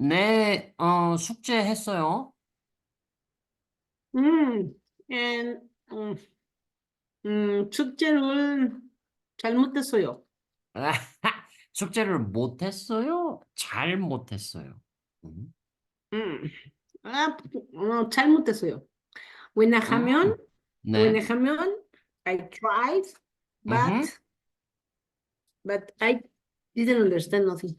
네, 숙제했어요. and, 숙제를 잘못했어요. 숙제를 못했어요? 잘 못했어요. 음. 음, 잘못했어요. 왜냐하면, 네. 왜냐하면, I tried, 음. but I didn't understand nothing.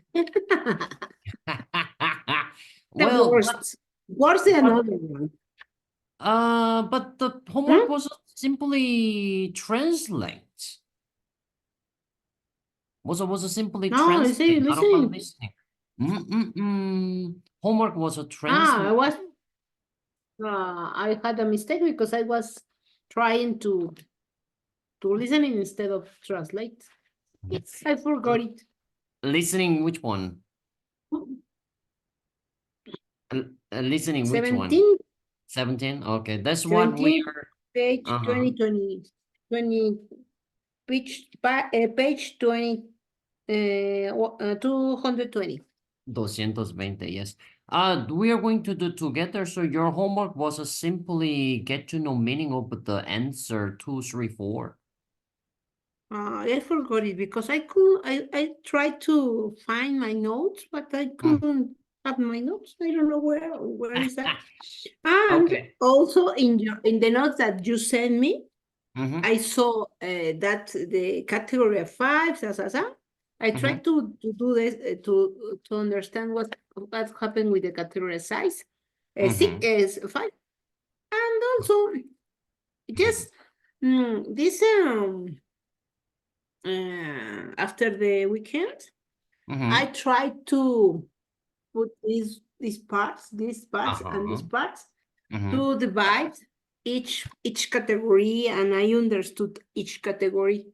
The Well, worst. Worse than but, another one. but the homework Hmm? was simply translate. Was simply No, translate, not about listen. listening. Homework was a Ah, translate. I had a mistake because I was trying to listen instead of translate. I forgot it. Listening, which one? Listening, which one? 17, 17? Okay, that's what we 17, are. page Uh-huh. 20, 20, 20, page 20, 220. 220, yes. We are going to do together. So your homework was simply get to know meaning of the answer 2, 3, 4. I forgot it because I tried to find my notes, but I Mm. couldn't have my notes. I don't know where is that. And Okay. also in the notes that you sent me, Mm-hmm. I saw that the category of five, I Mm-hmm. tried to do this to understand what happened with the category size. Six Mm-hmm. is five, and also just this after the weekend, I Mm-hmm. tried to put these parts, and Uh-huh. these parts Mm-hmm. to divide each category, and I understood each category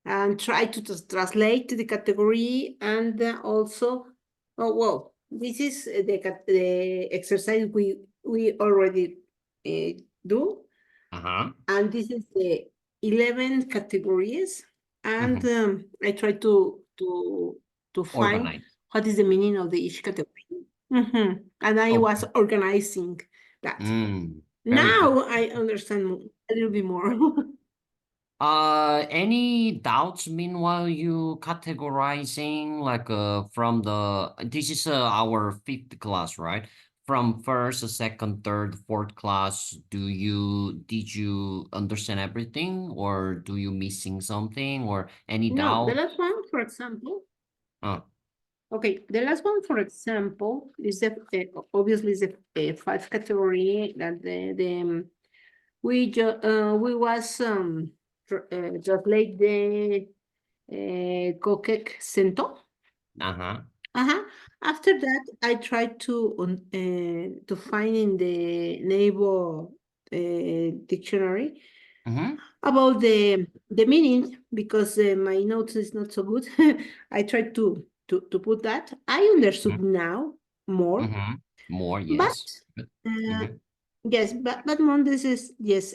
and try to translate to the category, and also, oh well, this is the exercise we already do, Uh-huh. and this is the 11 categories, and Mm-hmm. I try to find Organize. what is the meaning of the each category. And I was Okay. organizing that. Very good. Now I understand a little bit more. Any doubts meanwhile you categorizing like from this is our fifth class, right? From first, second, third, fourth class, did you understand everything or do you missing something or any No, the doubt? last one, for example, Uh, okay, the last one, for example, is the obviously is the five category that we was translate the Kokek Sento. uh-huh. Uh-huh. After that, I tried to find in the neighbor dictionary Mm-hmm. about the meaning because my notes is not so good. I tried to put that. I understood now more, Mm-hmm. More, but yes. uh, Mm-hmm. yes, but Mondes is yes,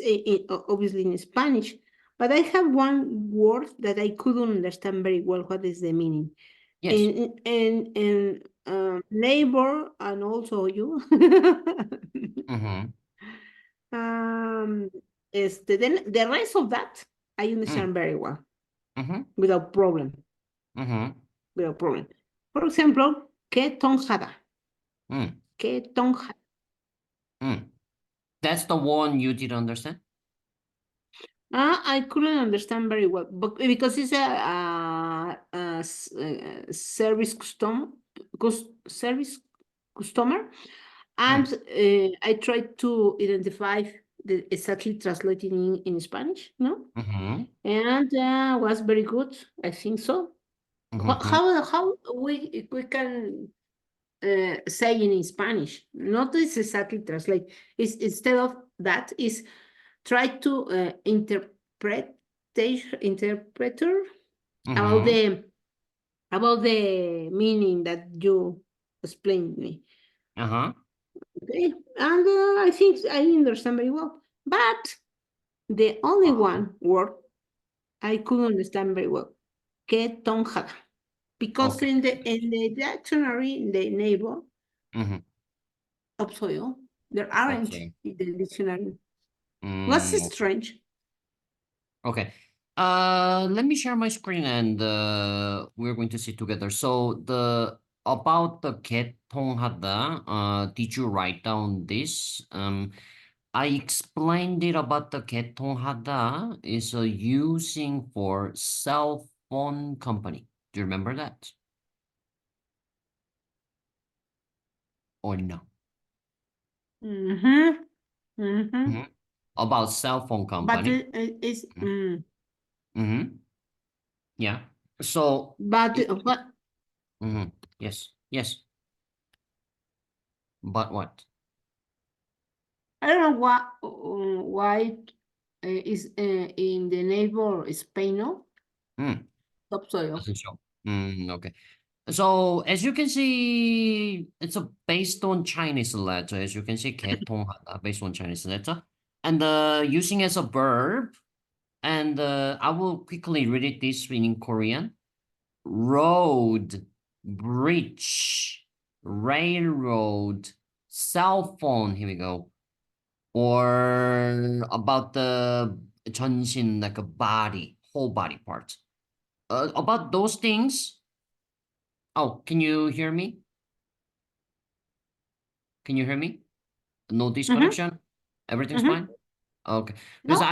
obviously in Spanish. But I have one word that I couldn't understand very well. What is the meaning? Yes. And neighbor and also you. Mm-hmm. um, then the rest of that I Mm. understand very well Mm-hmm. without problem. Mm-hmm. Without problem. For example, que tonjada. Mm. Que tonjada. Mm. That's the one you did understand? I couldn't understand very well, but because it's service service customer, and Mm. I tried to identify the exactly translating in Spanish, no, Mm-hmm. and was very good. I think so. Mm-hmm. How we can say in Spanish? Not is exactly translate. Is instead of that is try to interpreter about Mm-hmm. the meaning that you explained me. Uh-huh. Okay, and I think I understand very well. But the only Uh-huh. one word I couldn't understand very well, que tonjada, because Okay. in the dictionary, in the neighbor, Mm-hmm. 없어요. There aren't 없어요. in the dictionary. What's Okay. strange? Okay. Let me share my screen and we're going to see together. So the about the 개통하다, did you write down this? I explained it about the 개통하다 is a using for cell phone company. Do you remember that? Or no? Mm-hmm. Mm-hmm. Mhm. About cell phone But company. it's Mm-hmm. Yeah. So, but it, but mhm. Yes, yes. But what? I don't know why is in the neighbor Spain, no? Hmm. 없어요. Doesn't show. Okay. So as you can see, it's a based on Chinese letter. As you can see, 개통하다 based on Chinese letter, and using as a verb. And I will quickly read it this in Korean. Road, bridge, railroad, cell phone. Here we go. Or about the 전신, like a body, whole body part. About those things. Oh, can you hear me? Can you hear me? No Mm-hmm. disconnection? Everything's Mm-hmm. fine? Okay. Because No?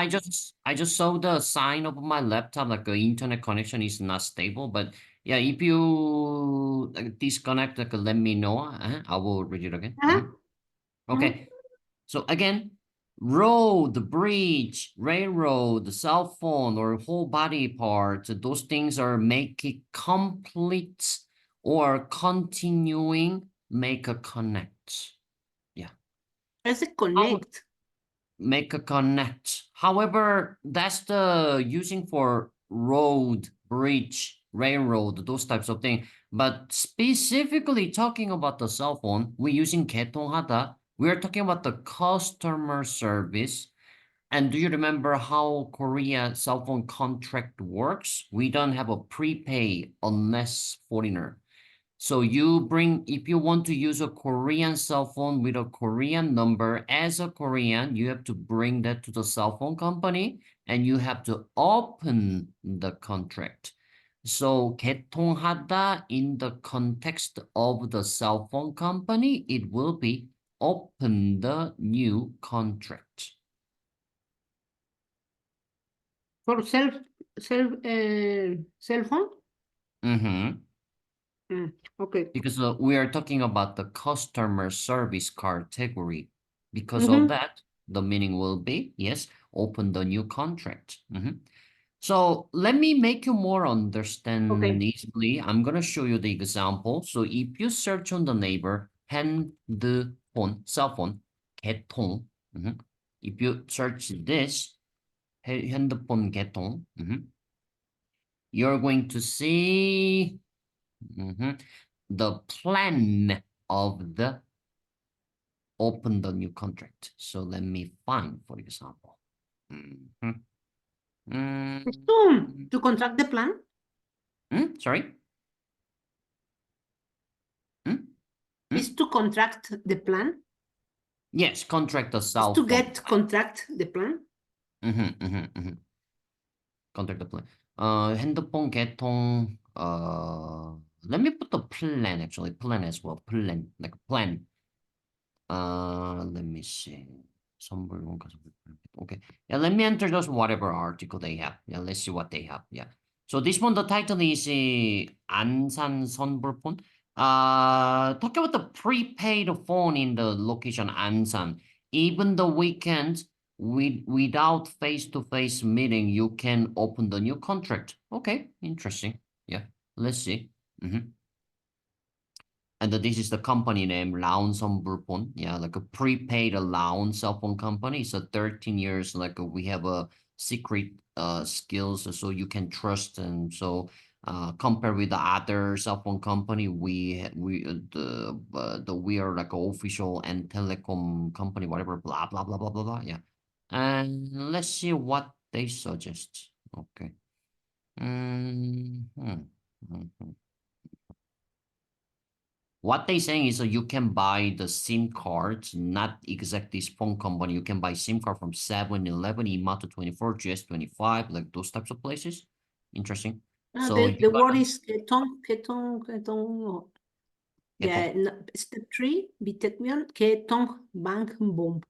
I just saw the sign of my laptop, like the internet connection is not stable. But yeah, if you like, disconnect, like, let me know. I will read it again. Uh-huh. Mm-hmm. Okay. So again, road, bridge, railroad, cell phone, or whole body part, those things are make it complete or continuing, make a connect. Yeah. It's a How connect. make a connect. However, that's the using for road, bridge, railroad, those types of things. But specifically talking about the cell phone, we're using 개통하다. We're talking about the customer service. And do you remember how Korea cell phone contract works? We don't have a prepay unless foreigner. So you bring, if you want to use a Korean cell phone with a Korean number as a Korean, you have to bring that to the cell phone company and you have to open the contract. So 개통하다 in the context of the cell phone company, it will be open the new contract. For cell phone? Mm-hmm. Okay. Because we are talking about the customer service category. Because of Mm-hmm. that, the meaning will be, yes, open the new contract. So let me make you more understand Okay. easily. I'm going to show you the example. So if you search on the neighbor, 핸드폰, cell phone, 개통. If you search this, 핸드폰 개통, you're going to see the plan of the open the new contract. So let me find, for example. Mhm. It's Mm, to contract the plan? sorry? Mm, Is mm? to contract the plan? Yes, contract a Is cell to phone get plan. contract the plan? Contract the plan. 핸드폰 개통, let me put the plan actually, plan as well, plan, like plan. Let me see. 선불원 가성비. Okay. Yeah, let me enter just whatever article they have. Yeah, let's see what they have. Yeah. So this one, the title is 안산 선불폰. Talking about the prepaid phone in the location Ansan. Even the weekend, without face-to-face meeting, you can open the new contract. Okay, interesting. Yeah, let's see. And this is the company name, 라운선불폰. Yeah, like a prepaid Laun cell phone company. It's a 13 years, like we have a secret skills so you can trust. And so compared with the other cell phone company, we are like an official and telecom company, whatever, blah, blah, blah, blah, blah, blah. Yeah. And let's see what they suggest. Okay. Mm-hmm. what they saying is you can buy the SIM cards, not exactly this phone company. You can buy SIM card from 7-Eleven, Imato 24, GS25, like those types of places. Interesting. So The, you're the word gonna is ketong. get Yeah, no, step 3, bitekmyon, ketong bank boom.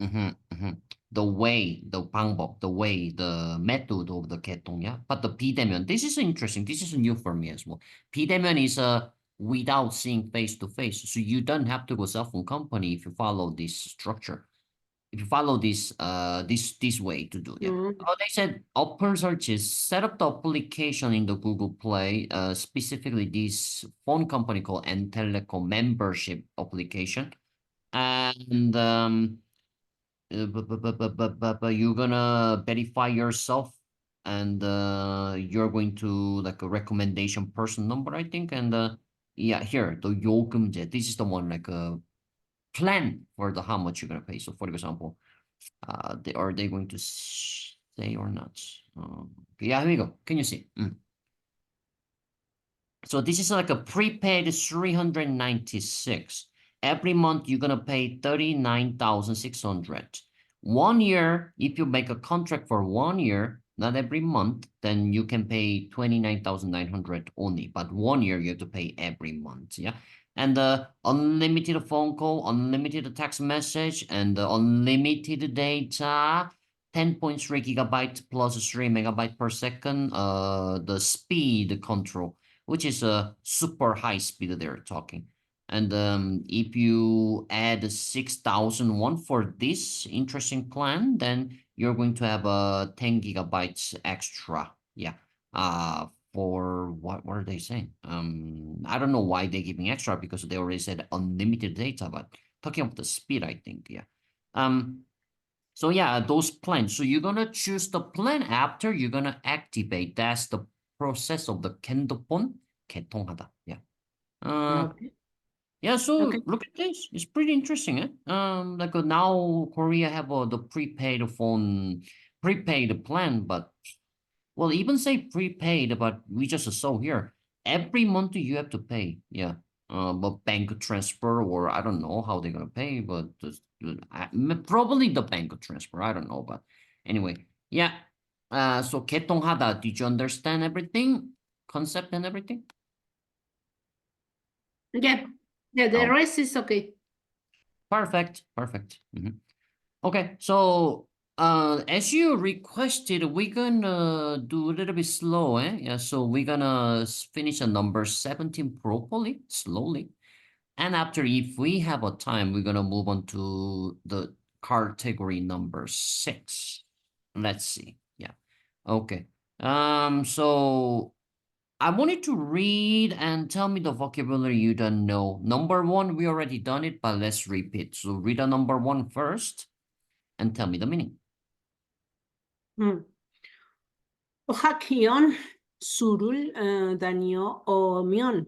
The way, the 방법, the way, the method of the 개통, yeah. But the 비대면, this is interesting. This is new for me as well. 비대면 is without seeing face to face, so you don't have to go cell phone company if you follow this structure. If you follow this way to do, yeah. Mm. Oh, they said open searches, set up the application in the Google Play, specifically this phone company called N-Telecom membership application, and but you're gonna verify yourself, and you're going to like a recommendation person number, I think, and yeah, here the 요금제. This is the one like a plan for the how much you're gonna pay. So, for example, are they going to say or not? Yeah, here we go. Can you see? So this is like a prepaid 396. Every month you're gonna pay 39,600. 1 year, if you make a contract for 1 year, not every month, then you can pay 29,900 only. But 1 year you have to pay every month. Yeah. And unlimited phone call, unlimited text message, and unlimited data. 10.3 gigabyte plus 3 megabyte per second. The speed control, which is a super high speed they're talking. And if you add 6,001 for this interesting plan, then you're going to have 10 gigabytes extra. Yeah. For what are they saying? I don't know why they're giving extra, because they already said unlimited data, but talking about the speed, I think, yeah. So yeah, those plans. So you're gonna choose the plan after you're gonna activate. That's the process of the 핸드폰 개통하다. Yeah. Okay. Yeah. Okay. So look at this. It's pretty interesting, eh? Like now Korea have the prepaid phone, prepaid plan, but well, even say prepaid, but we just saw here every month you have to pay. Yeah. But bank transfer, or I don't know how they're gonna pay, but probably the bank transfer. I don't know, but anyway, yeah. So 개통하다. Did you understand everything, concept and everything? Yeah. Yeah, the Oh, rest is okay. perfect, perfect. Okay, so as you requested, we're gonna do a little bit slow, eh? Yeah, so we're gonna finish a number 17 properly, slowly. And after, if we have a time, we're gonna move on to the category number 6. Let's see. Yeah. Okay. So I wanted to read and tell me the vocabulary you don't know. Number 1, we already done it, but let's repeat. So read the number 1 first and tell me the meaning. 음. 학연 수를 다녀오면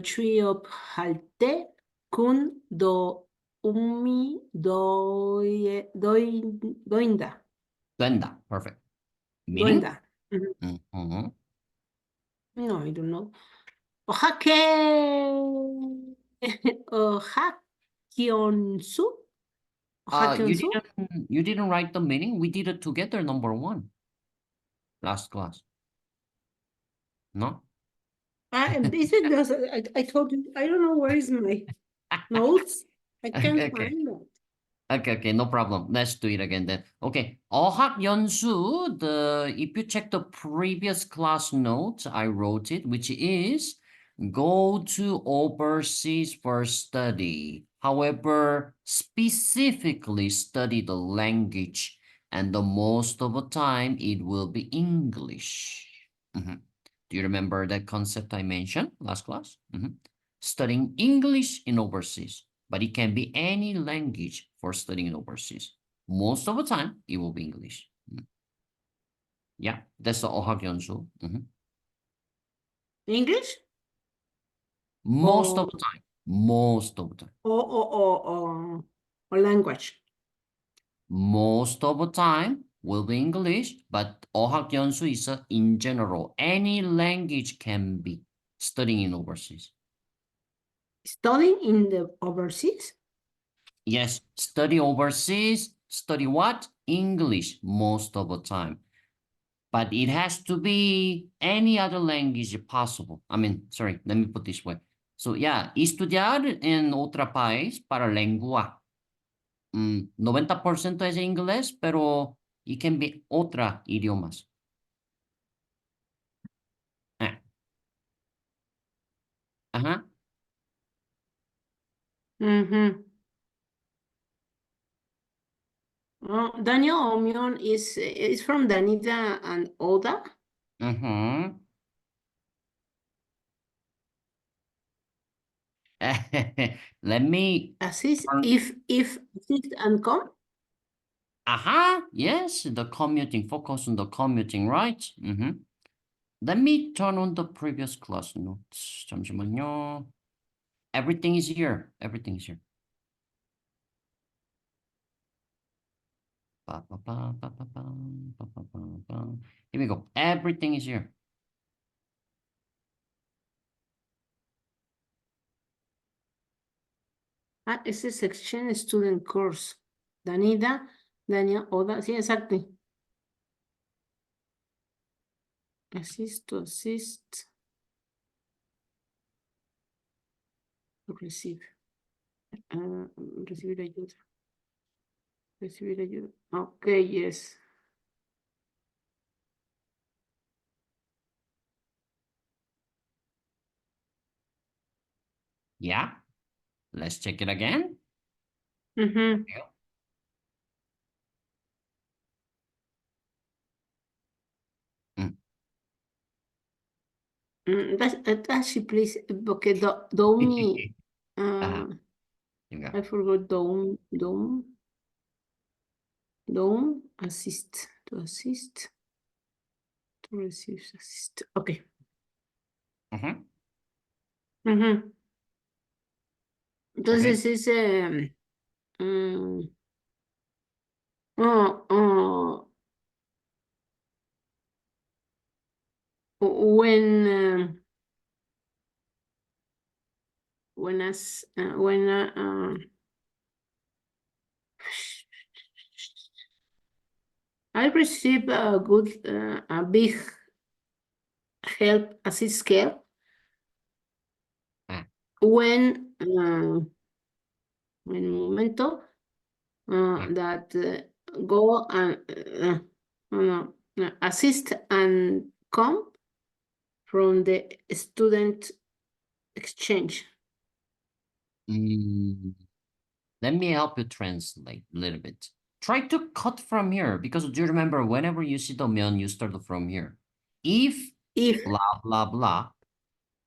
취업할 때 도움이 도인다. 된다. Perfect. Meaning? 도인다. Mhm. Mm-hmm. No, I don't know. 학회 학연수? You 학연수? didn't write the meaning. We did it together, number 1, last class. No? Is it those, I told you, I don't know where is my notes. I can't Okay. find that. Okay, no problem. Let's do it again then. Okay, 어학연수, if you check the previous class notes, I wrote it, which is go to overseas for study. However, specifically study the language, and the most of the time it will be English. Do you remember that concept I mentioned last class? Studying English in overseas, but it can be any language for studying overseas. Most of the time, it will be English. Yeah, that's the 어학연수. English Most of or the time. Most of the time. or language? Most of the time will be English, but 어학연수 is in general. Any language can be studying in overseas. Studying in the overseas? Yes, study overseas, study what? English most of the time. But it has to be any other language possible. I mean, sorry, let me put this way. So, yeah, estudiar en otro país para lengua. 90% es inglés, pero it can be otra idiomas. Eh, Ajá. Mm-hmm. Oh, Daniel Omion is from Danida and Oda. Mhm. Let me Assist turn. if assist and come. Yes, the commuting, focus on the commuting, right? Let me turn on the previous class notes. 잠시만요. Everything is here. Everything is here. Ba, ba, ba, ba, ba, ba, ba, ba, ba, ba. Here we go. Everything is here. Ese es exchange student course. Danida, Daniel Oda. Sí, exacto. Assist to assist. Receive. Recibir ayuda. Recibir ayuda. Okay, yes. Yeah. Let's check it again. Mm-hmm. Yeah. Mm. Actually, please, porque Domi, Here we go. I forgot Dome, assist, to assist, to receive, assist. Okay. Mhm. Ujú. Okay. Entonces es, oh, oh, when I receive a good, a big help, assist help Ah. when un momento Ah. that go and assist and come from the student exchange. Let me help you translate a little bit. Try to cut from here because do you remember whenever you see the meon, you start from here. If If blah blah blah,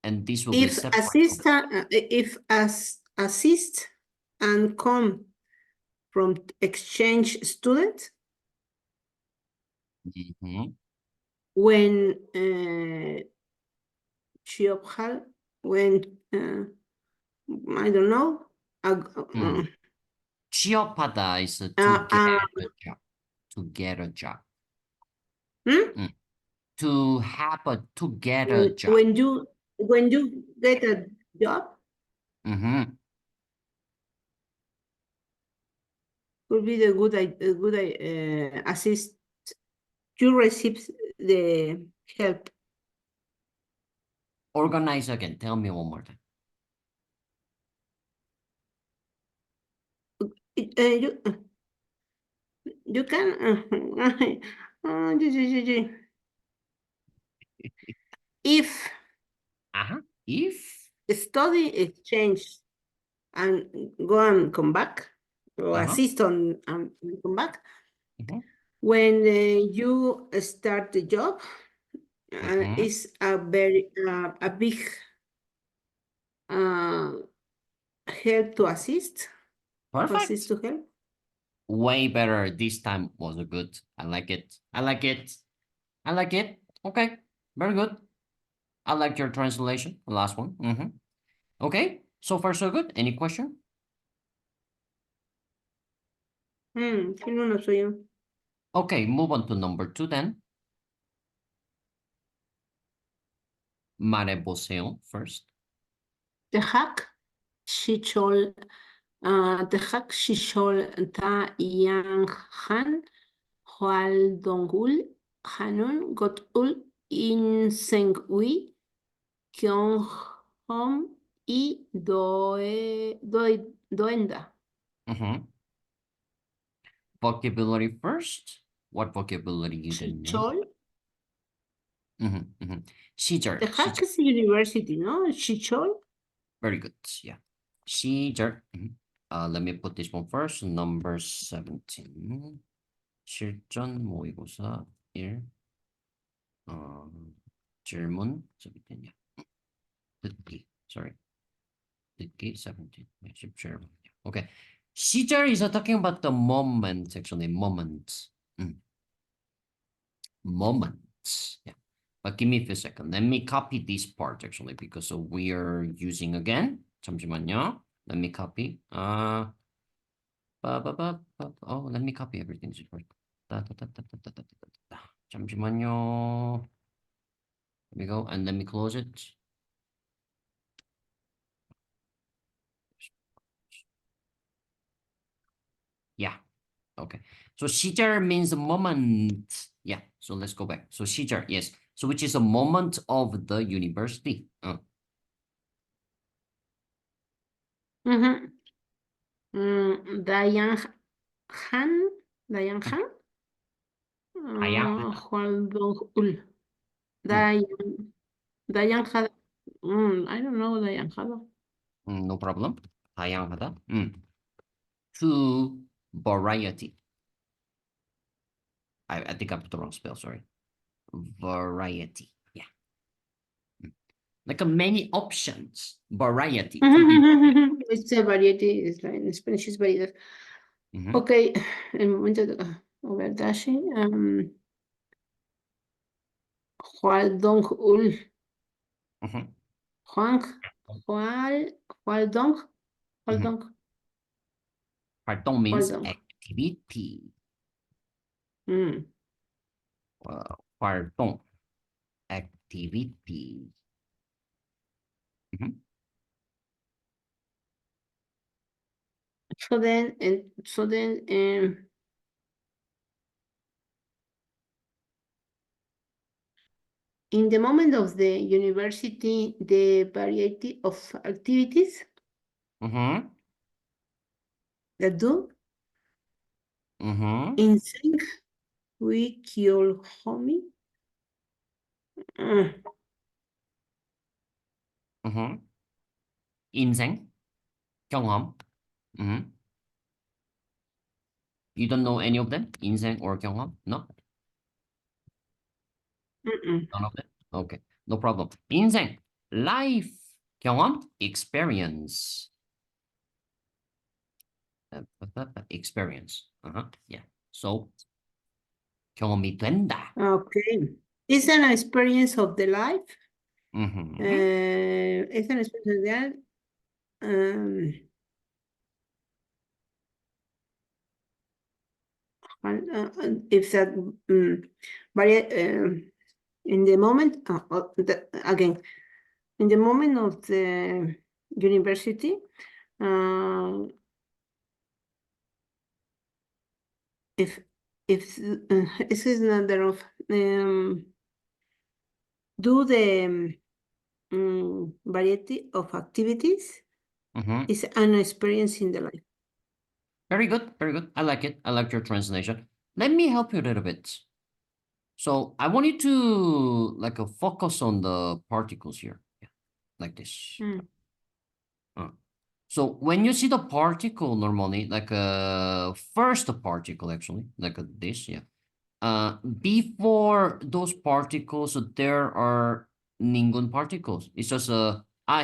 and this will be separate. if as assist and come from exchange student, Mhm. when when I don't know, Chiopata is uh, to get uh, a job. To get a job. hmm? Mm. To get a job. When you get a job, Mm-hmm. will be the good assist. You receive the help. Organize again. Tell me one more time. You you can if If study exchange and go and come back or uh-huh. assist on and come back Mm-hmm. when you start the job Mm-hmm. is a very a big uh, help to assist Perfect. to help. Way better. This time was a good. I like it. I like it. I like it. Okay. Very good. I like your translation. The last one. Mm-hmm. Okay. So far, so good. Any question? Sí, no soy yo. Okay. Move on to number 2 then. Mareboseo first. The hack. Shichol, Tehak Shishol Ta Yang Han, Hual Dongul, Hanun Gotul In Sengui, Kyong Hom y Doenda. Vocabulary first. What vocabulary you didn't know? Shichol. 시절. Tehak is university, no? Shichol. Very good. Yeah. 시절. Let me put this one first. Number 17. 실전 모의고사 1. 질문 17. 듣기. Sorry. 듣기 17. 17. Okay. 시절 is talking about the moment, actually. Moment. Moment. Yeah. But give me a second. Let me copy this part, actually, because we are using again. 잠시만요. Let me copy. Oh, let me copy everything. 잠시만요. Let me go and let me close it. Yeah. Okay. So 시절 means moment. Yeah. So let's go back. So 시절, yes. So which is a moment of the university. Dayan Han. Dayan Han. 다양하다. Hualdongul. Dayan Hada. I don't know Dayan Hada. No problem. 다양하다. To variety. I think I put the wrong spell, sorry. Variety. Yeah. Like many options. Variety. It's a variety. It's like in Spanish is variedad. Okay. El momento de ver Dashi. Hualdongul. Hualdong. 활동 means activity. 활동. Activity. So then, in the moment of the university, the variety of activities that do in sync with your hobby. 인생. 경험. You don't know any of them? 인생 or 경험? No? None of them? Okay. No problem. 인생. Life. 경험. Experience. Experience. Yeah. So 경험이 된다. Okay. It's an experience of the life. It's an experience of that. If that in the moment again, in the moment of the university, if this is another of do the variety of activities is an experience in the life. Very good, very good. I like it. I like your translation. Let me help you a little bit. So I want you to like focus on the particles here, yeah, like this. So when you see the particle normally, like first particle actually, like this, yeah. Before those particles, there are ningun particles. It's just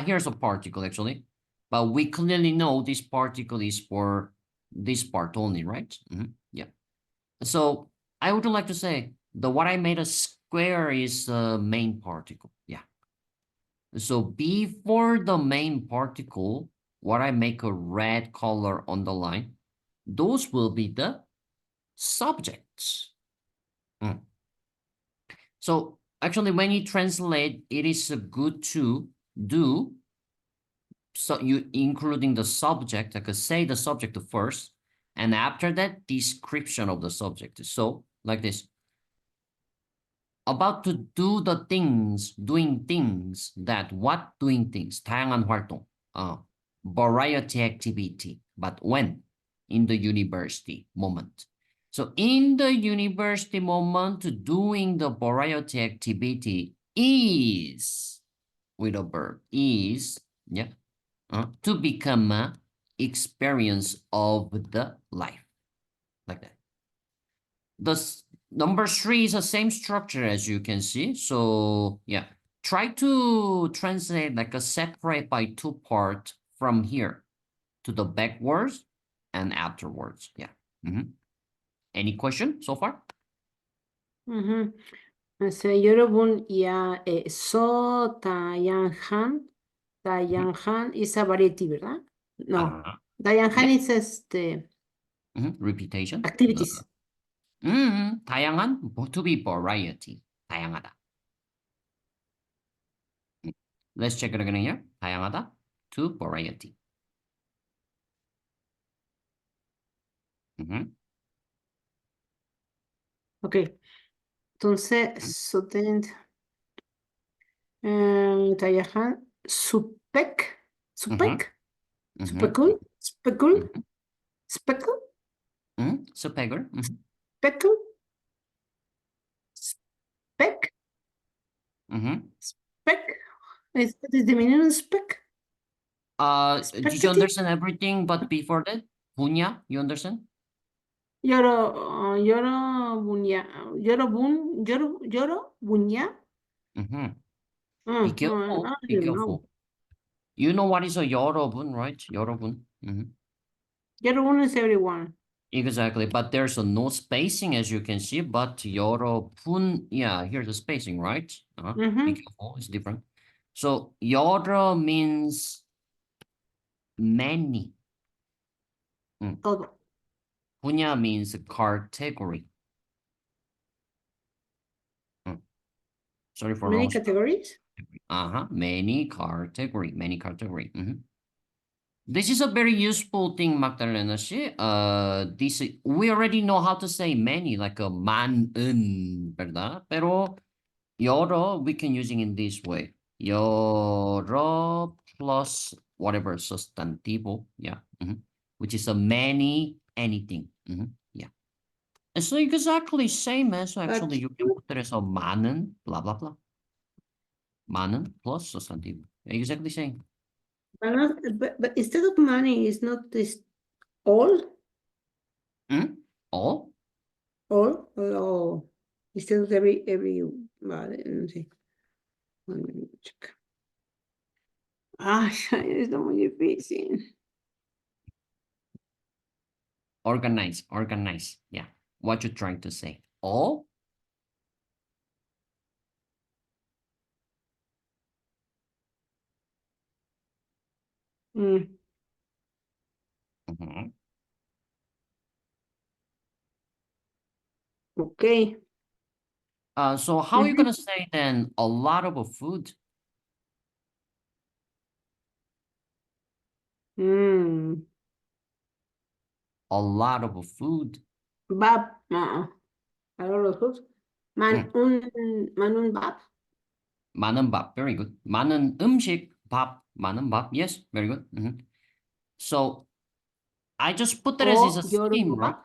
here's a particle actually, but we clearly know this particle is for this part only, right? Yeah. So I would like to say what I made a square is the main particle. Yeah. So before the main particle, what I make a red color on the line, those will be the subjects. So actually, when you translate, it is good to do so you including the subject, I could say the subject first, and after that, description of the subject. So like this, about to do the things, doing things that, what doing things, 다양한 활동, variety activity, but when? In the university moment. So in the university moment, doing the variety activity is, with a verb, is, yeah, to become a experience of the life, like that. The number 3 is the same structure as you can see. So yeah, try to translate like a separate by 2 part from here to the backwards and afterwards. Yeah. Any question so far? So, 여러분, yeah, so 다양한 is a variety, ¿verdad? No. 다양한 Yeah. is Repetition. activities. 다양한, to be variety. 다양하다. Let's check it again here. 다양하다 to variety. Okay. Entonces, so then, 다양한, supek, supek, speckle, speckle, speckle, Speckle. speckle, speck, speck. Is the meaning of speck? Did you understand everything but before that? 분야, you understand? 여러분야? Be careful. I Be don't know. careful. You know what is a 여러분, right? 여러분. 여러분 is everyone. Exactly, but there's a no spacing as you can see, but 여러분, yeah, here's the spacing, right? Be careful, it's different. So 여러 means many. Todo. 분야 means category. Sorry for Many wrong. categories? Many category. This is a very useful thing, Magdalena. This we already know how to say many, like a 많은, ¿verdad? Pero 여러 we can using in this way. 여러 plus whatever sustantivo, yeah, which is a many anything. Yeah. It's like exactly same as actually you can put it as a 많은 blah blah blah. 많은 plus sustantivo. Exactly same. But instead of money, is not this all? All? All? Oh, instead of every, vale, no sé. Check. Está muy difícil. Organize. Yeah. What you trying to say? All? Okay. So how are you gonna say then a lot of food? A lot of food. 밥, a lot of food. un 밥. 많은 밥. Very good. 많은 음식, 밥, 많은 밥. Yes, very good. So I just put that as a same, right?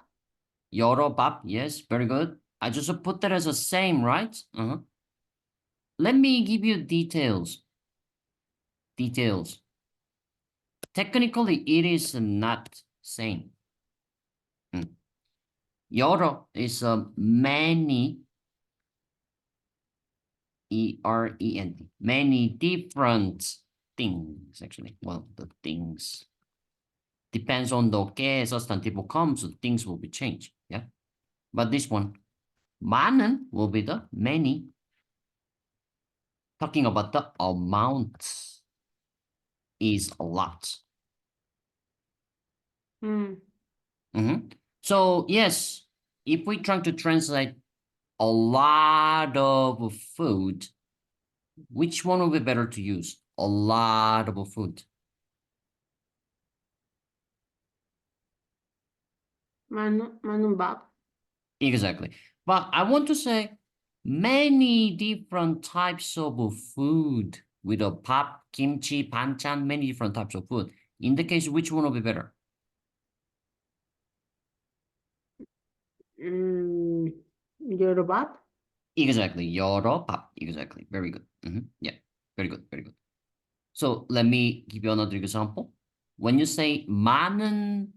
여러 밥. Yes, very good. I just put that as a same, right? Let me give you details. Technically, it is not same. 여러 is many, E-R-E-N-T, many different things, actually. Well, the things. Depends on the que sustantivo comes, things will be changed, yeah? But this one, 많은 will be the many. Talking about the amount is a lot. So yes, if we try to translate a lot of food, which one will be better to use? A lot of food. Manumbap. Exactly. But I want to say many different types of food with a pap, kimchi, banchan, many different types of food. In the case, which one will be better? Yorubap. Exactly. Yoro pap. Exactly. Very good. Yeah. Very good. Very good. So let me give you another example. When you say 많은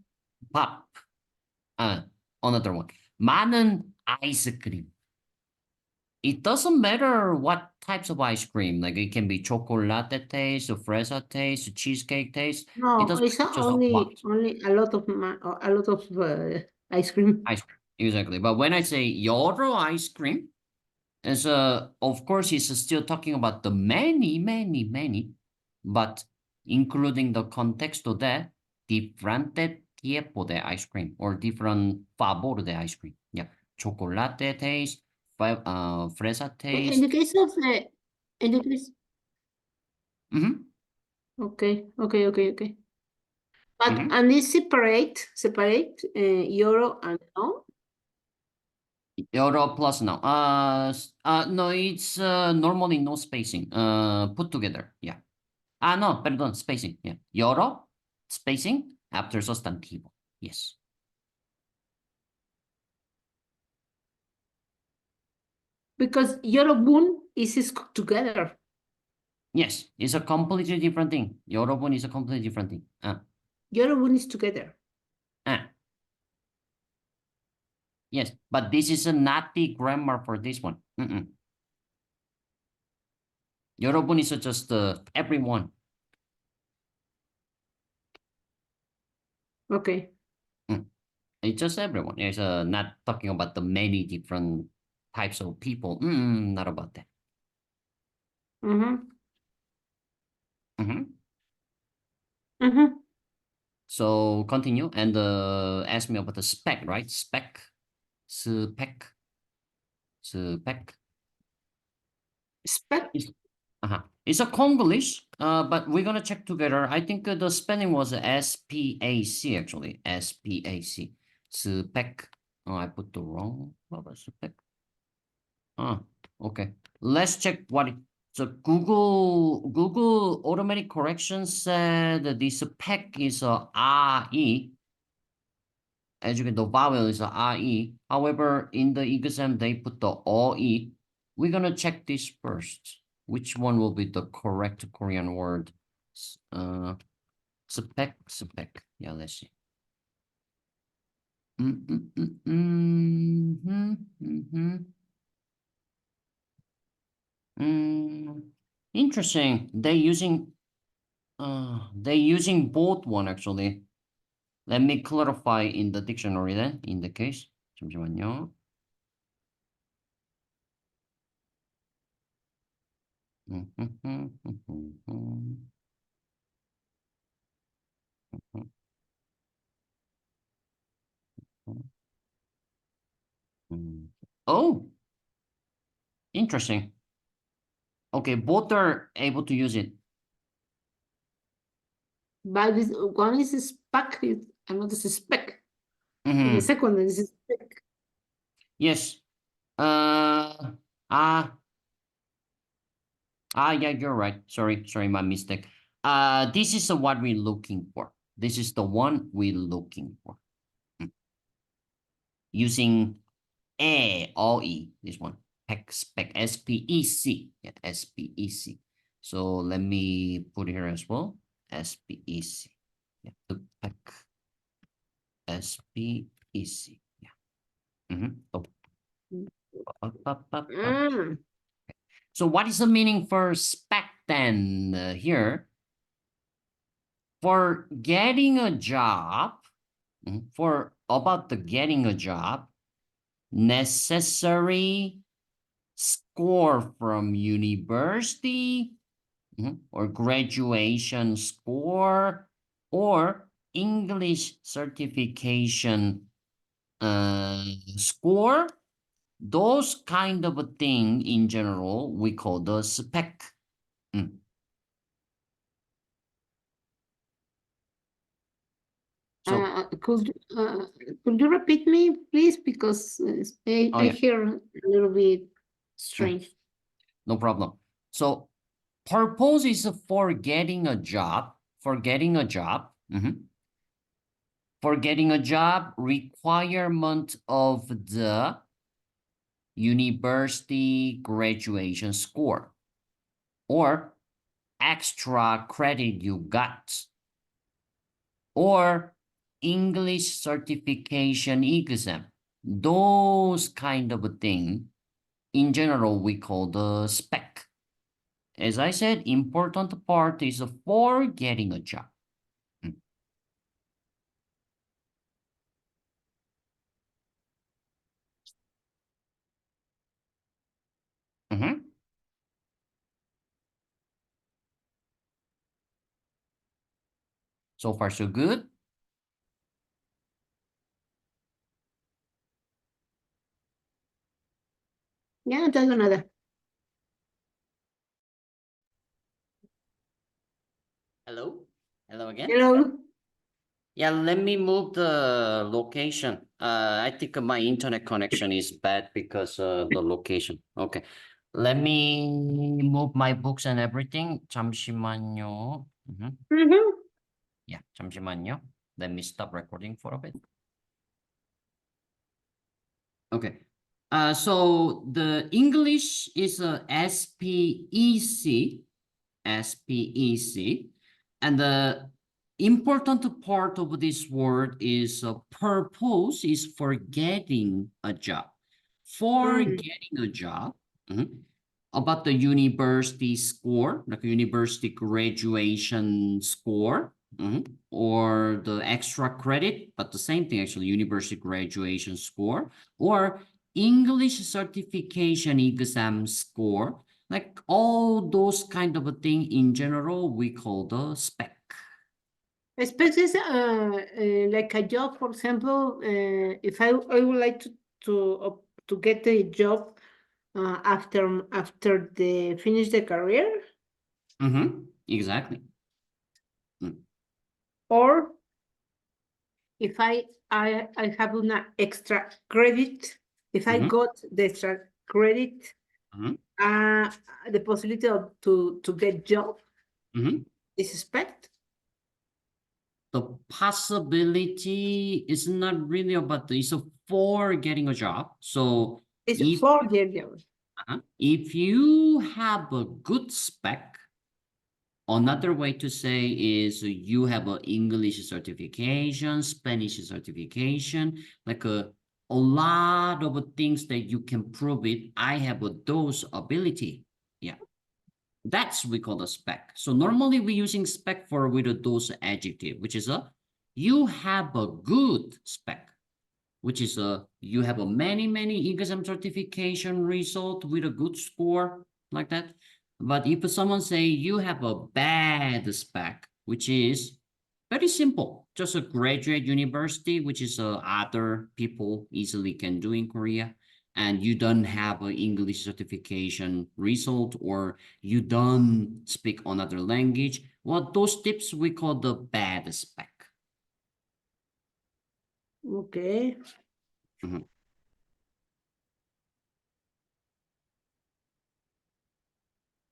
밥, another one. 많은 아이스크림. It doesn't matter what types of ice cream. Like it can be chocolate taste, or fresa taste, cheesecake taste. It No, doesn't it's matter just what only a lot of ice cream. ice cream. Exactly. But when I say yoro ice cream, as of course, it's still talking about the many, many, many, but including the context of that differente tipo de ice cream or different favor de ice cream. Yeah, chocolate taste, fresa In the taste. case of in the case, Mm-hmm, okay. But mm-hmm. and it's separate euro and no. Euro plus now. No, it's normally no spacing. Put together. Yeah. No, perdón, spacing. Yeah. Euro spacing after sostantivo. Yes. Because Yorobun is cooked together. Yes, it's a completely different thing. 여러분 is a completely different thing. Yorobun is together. Yes, but this is a not the grammar for this one. 여러분 is just everyone. Okay. It's just everyone. It's not talking about the many different types of people. Not about that. Mm-hmm. Mm-hmm. Mm-hmm. So continue and ask me about the spec, right? Spec, spec, spec. Spec. It's a Congolese, but we're gonna check together. I think the spelling was SPAC actually. SPAC. Spec. Oh, I put the wrong. What was spec? Okay. Let's check what it. So Google automatic correction said that this spec is a RE. As you can, the vowel is a RE. However, in the exam they put the OE. We're gonna check this first. Which one will be the correct Korean word? Spec, spec. Yeah, let's see. Interesting. They using both one actually. Let me clarify in the dictionary then, in the case. 잠시만요. Oh, interesting. Okay, both are able to use it. But this one is spec, another is spec. And the Mm-hmm. second one is spec. Yes. Yeah, you're right. Sorry, my mistake. This is what we're looking for. This is the one we're looking for. Using OE, this one. Spec, SPEC. Yeah, SPEC. So let me put here as well. SPEC. Yeah, the PEC. SPEC. Yeah. Oh. So what is the meaning for spec then here? For getting a job, for about the getting a job, necessary score from university or graduation score or English certification score, those kind of a thing in general, we call the spec. Mm. So could you repeat me, please? Because I hear a little bit strange. No problem. So purpose is for getting a job, for getting a job. For getting a job, requirement of the university graduation score or extra credit you got or English certification exam. Those kind of a thing, in general, we call the spec. As I said, important part is for getting a job. So far, so good. Ya no tengo nada. Hello? Hello again? Hello? Yeah, let me move the location. I think my internet connection is bad because the location. Okay. Let me move my books and everything. 잠시만요. Yeah, 잠시만요. Let me stop recording for a bit. Okay. So the English is a SPEC, SPEC, and the important part of this word is purpose is for getting a job. For getting a job, about the university score, like university graduation score, or the extra credit, but the same thing actually, university graduation score, or English certification exam score, like all those kind of a thing in general, we call the spec. Spec is like a job, for example, if I would like to get a job after they finish the career. Exactly. Or if I have an extra credit, if I got the extra credit, the possibility to get job is spec. The possibility is not really about it's for getting a job. So It's for getting job. If you have a good spec, another way to say is you have an English certification, Spanish certification, like a lot of things that you can prove it. I have those ability. Yeah. That's we call the spec. So normally we're using spec for with those adjective, which is you have a good spec, which is you have a many exam certification result with a good score like that. But if someone say you have a bad spec, which is very simple, just a graduate university, which is other people easily can do in Korea, and you don't have an English certification result, or you don't speak another language, well, those tips we call the bad spec. Okay.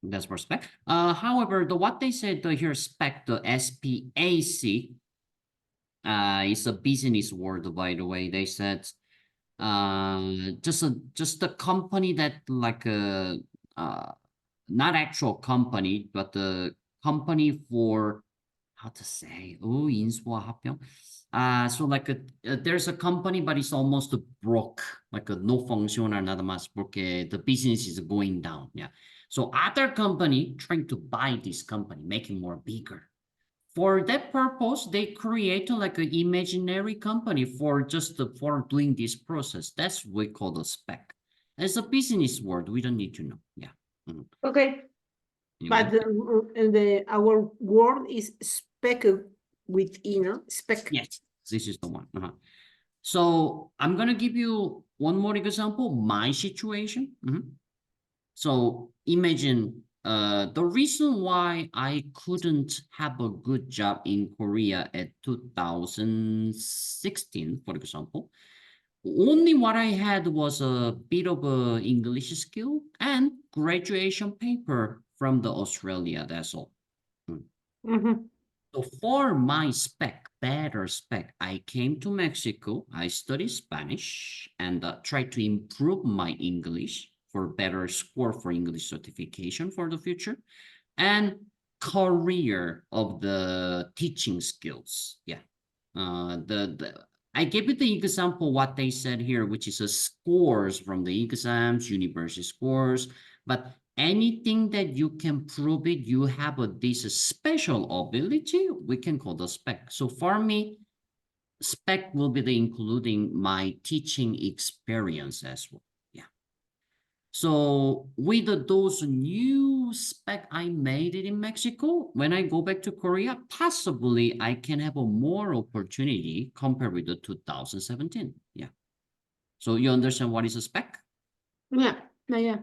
That's for spec. However, what they said here, spec, the SPAC, is a business word, by the way. They said just a company that like not actual company, but the company for how to say 인수와 합병. So like there's a company, but it's almost broke, like no funciona nada más porque the business is going down. Yeah. So other company trying to buy this company, making more bigger. For that purpose, they create like an imaginary company for just for doing this process. That's what we call the spec. As a business word, we don't need to know. Yeah. Okay. But our word is spec with E, no? Spec. Yes, this is the one. So I'm gonna give you one more example. My situation. So imagine The reason why I couldn't have a good job in Korea at 2016, for example, only what I had was a bit of a English skill and graduation paper from the Australia. That's all. Mhm. So for my spec, better spec, I came to Mexico. I studied Spanish and tried to improve my English for better score for English certification for the future and career of the teaching skills. Yeah. The I gave you the example what they said here, which is a scores from the exams, university scores, but anything that you can prove it, you have this special ability, we can call the spec. So for me, spec will be the including my teaching experience as well. Yeah. So with those new spec I made it in Mexico, when I go back to Korea, possibly I can have a more opportunity compared with the 2017. Yeah. So you understand what is a spec? Yeah, yeah.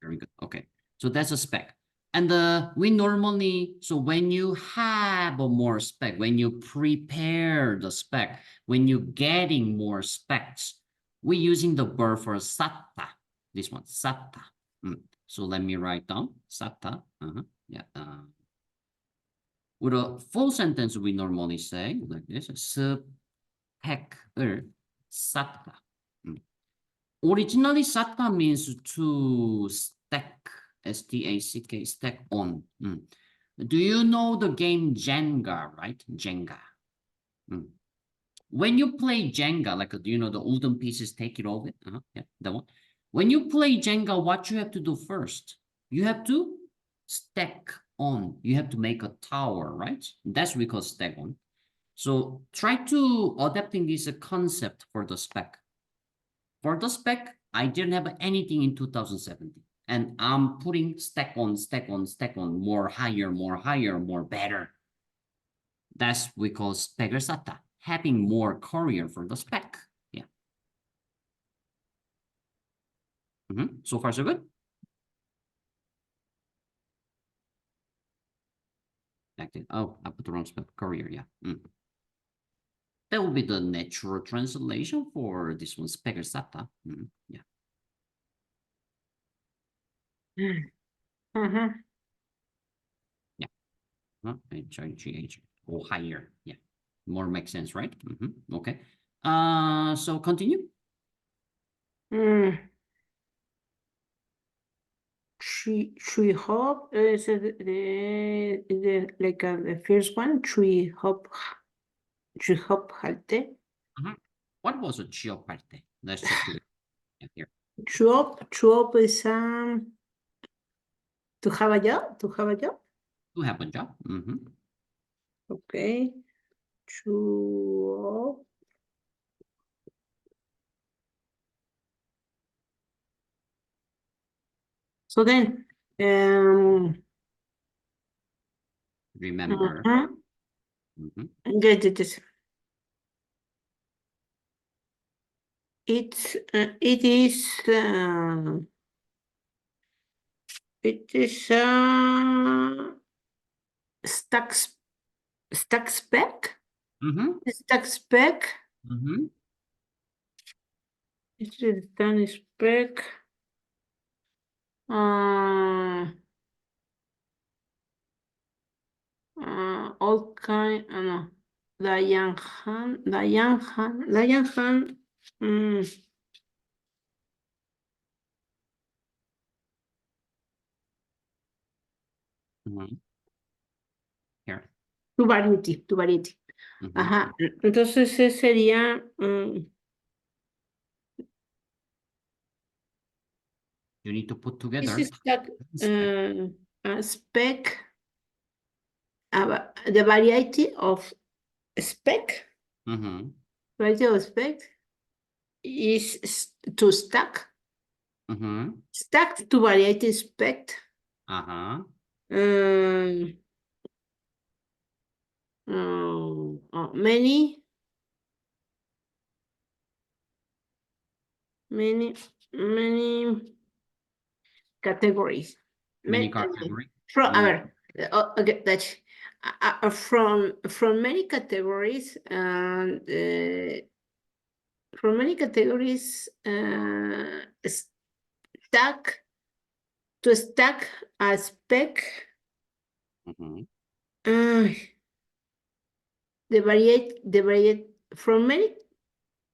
Very good. Okay. So that's a spec. And we normally, so when you have a more spec, when you prepare the spec, when you're getting more specs, we're using the verb for satta. This one, satta. So let me write down satta. Yeah. With a full sentence, we normally say like this: 스펙을 쌓다. Originally, satta means to stack, S-T-A-C-K, stack on. Do you know the game Jenga, right? Jenga. When you play Jenga, like, do you know the wooden pieces, take it over? Yeah, that one. When you play Jenga, what you have to do first? You have to stack on. You have to make a tower, right? That's we call stack on. So try to adapting this concept for the spec. For the spec, I didn't have anything in 2017. And I'm putting stack on, stack on, stack on, more higher, more better. That's we call specger SATA, having more career for the spec. Yeah. So far, so good. Active. Oh, I put the wrong spec, career. Yeah. That will be the natural translation for this one, specger SATA. Yeah. Yeah. HIGH or higher. Yeah. More makes sense, right? Okay. So continue. Tree hop is the like the first one. Tree hop halte. What was a geoparte? Let's check together. Here. True is to have a job. To have a job. To have a job. Okay. True. So then, Remember. Get it. It is stack spec. Stack spec. It is stack spec. All kind. No. Diane Han. Here. To variety. Ajá. Entonces ese sería. You need to put together. This is like a spec. The variety of spec. Variety of spec is to stack. Stacked to variety spec. Many categories. Many category. From, a ver, okay, that's from many categories, and from many categories, stack to stack a spec. Mhm. The variety from many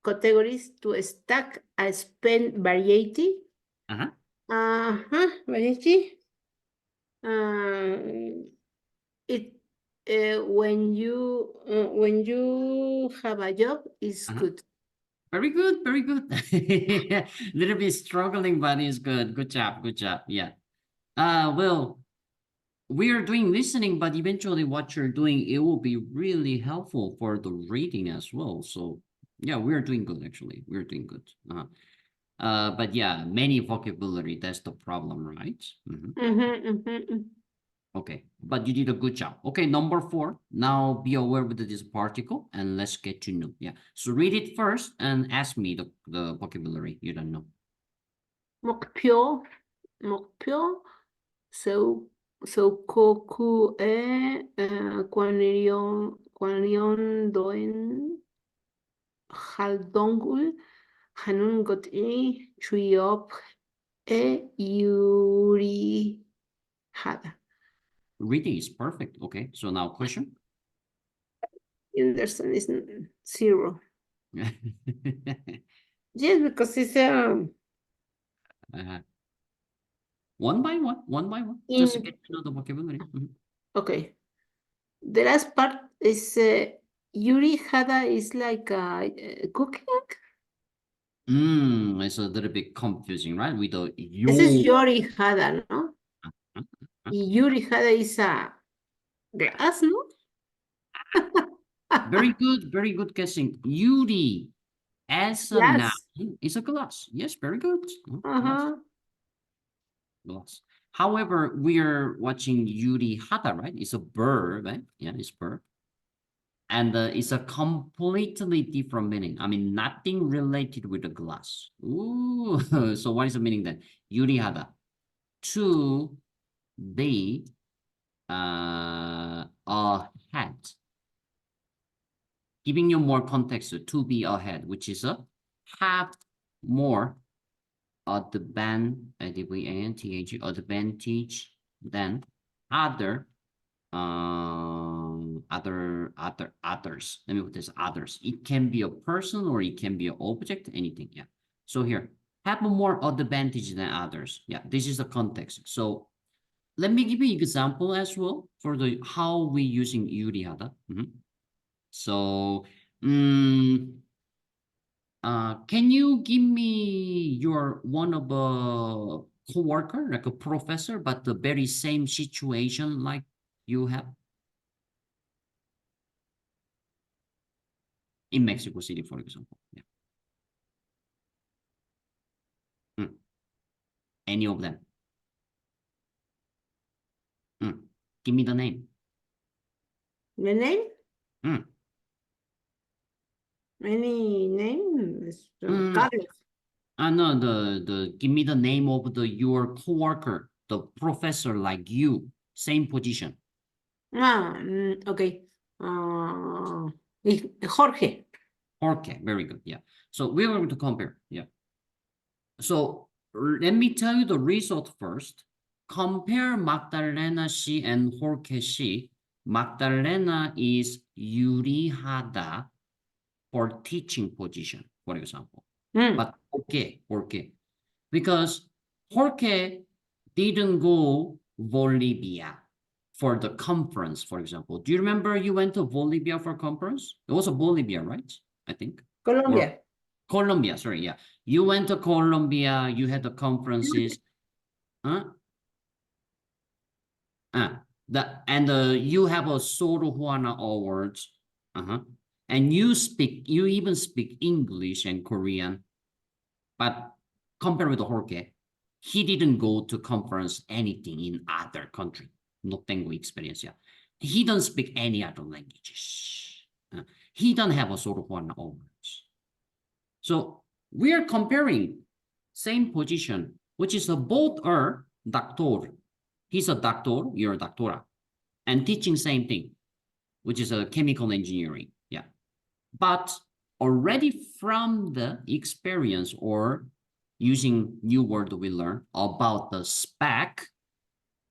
categories to stack a spend variety. Variety. It when you have a job is good. Very good, very good. Little bit struggling, but it's good. Good job, good job. Yeah. Well, we are doing listening, but eventually what you're doing, it will be really helpful for the reading as well. So yeah, we're doing good actually. We're doing good. But yeah, many vocabulary, that's the problem, right? Okay, but you did a good job. Okay, number 4. Now be aware with this particle and let's get to know. Yeah. So read it first and ask me the vocabulary you don't know. 목표, 서구에 관련된 활동을 하는 것이 취업에 유리하다. Reading is perfect. Okay, so now question. Understand is 0. Yes, because it's one by one, just to get to know the vocabulary. Okay. The last part is Yuri Hada is like cooking. It's a little bit confusing, right? With the This is Yuri Hada, no? Yuri Hada is a glass, no? Very good guessing. Yuri as a noun is a glass. Yes, very good. Glass. However, we are watching Yuri Hada, right? It's a verb, right? Yeah, it's verb. And it's a completely different meaning. I mean, nothing related with the glass. Ooh, so what is the meaning then? Yuri Hada. To be ahead. Giving you more context to be ahead, which is a have more advantage than others. Let me put this others. It can be a person or it can be an object, anything. Yeah. So here, have more advantage than others. Yeah, this is the context. So let me give you an example as well for the how we using 유리하다. So, can you give me your one of a coworker, like a professor, but the very same situation like you have in Mexico City, for example? Yeah. Any of them? Give me the name. The name? Mm. Any name? Carlos. No, give me the name of your coworker, the professor like you, same position. Okay. Jorge. Jorge, very good. Yeah. So we're going to compare. Yeah. So let me tell you the result first. Compare Magdalena 씨 and Jorge 씨. Magdalena is 유리하다 for teaching position, for example. But Jorge, because Jorge didn't go Bolivia for the conference, for example. Do you remember you went to Bolivia for conference? It was a Bolivia, right? I think. Colombia. Colombia, sorry, yeah. You went to Colombia, you had the conferences. You have a Sor Juana Awards. And you even speak English and Korean. But compared with Jorge, he didn't go to conference anything in other country. No tengo experience, yeah. He don't speak any other languages. He don't have a Sor Juana Awards. So we are comparing same position, which is both are doctor. He's a doctor, you're a doctora, and teaching same thing, which is a chemical engineering. Yeah. But already from the experience or using new word we learn about the spec,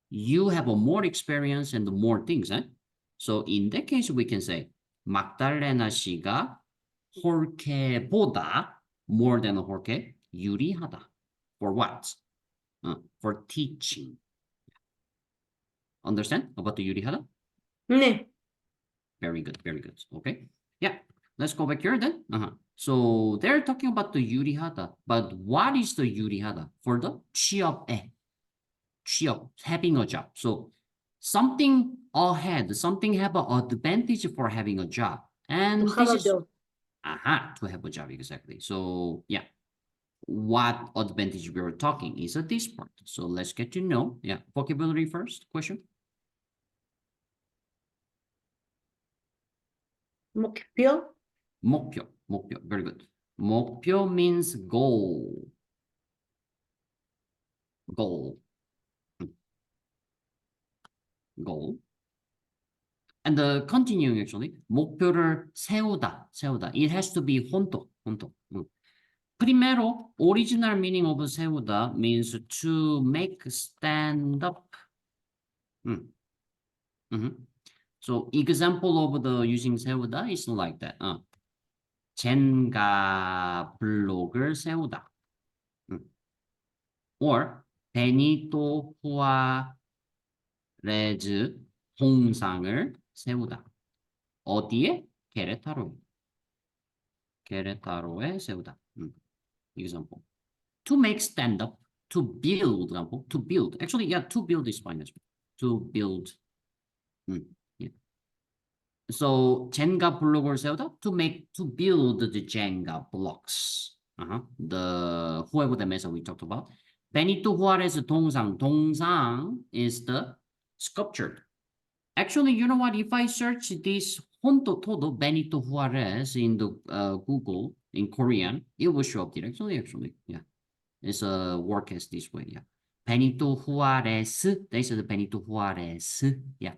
you have a more experience and more things. Eh? So in that case, we can say 막달레나 씨가 홀케보다 more than 홀케 유리하다. For what? For teaching. Understand about the 유리하다? 네. Very good, very good. Okay. Yeah. Let's go back here then. So they're talking about the 유리하다. But what is the 유리하다? For the 취업에. 취업, having a job. So something ahead, something have an advantage for having a job. And this is, job. to have a job, exactly. So yeah, what advantage we are talking is this part. So let's get to know. Yeah, vocabulary first, question. 목표. 목표, 목표, very good. 목표 means goal. Goal. Goal. And the continuing actually, 목표를 세우다, 세우다. It has to be 혼돈, 혼돈. Primero, original meaning of 세우다 means to make stand up. So example of the using 세우다 is like that. 젠가 블록을 세우다. Or 베니토 후아레즈 동상을 세우다. 어디에? 케레타로. 케레타로에 세우다. Example. To make stand up, to build, example, to build. Actually, yeah, to build is fine as well. To build. Yeah. So Jenga 블록을 세우다, to build the Jenga blocks. The whoever the method we talked about. Benito Juarez 동상. 동상 is the sculpture. Actually, you know what? If I search this Honto Todo Benito Juarez in the Google in Korean, it will show up directly. Actually, yeah, it's a work as this way. Yeah, Benito Juarez. This is the Benito Juarez. Yeah,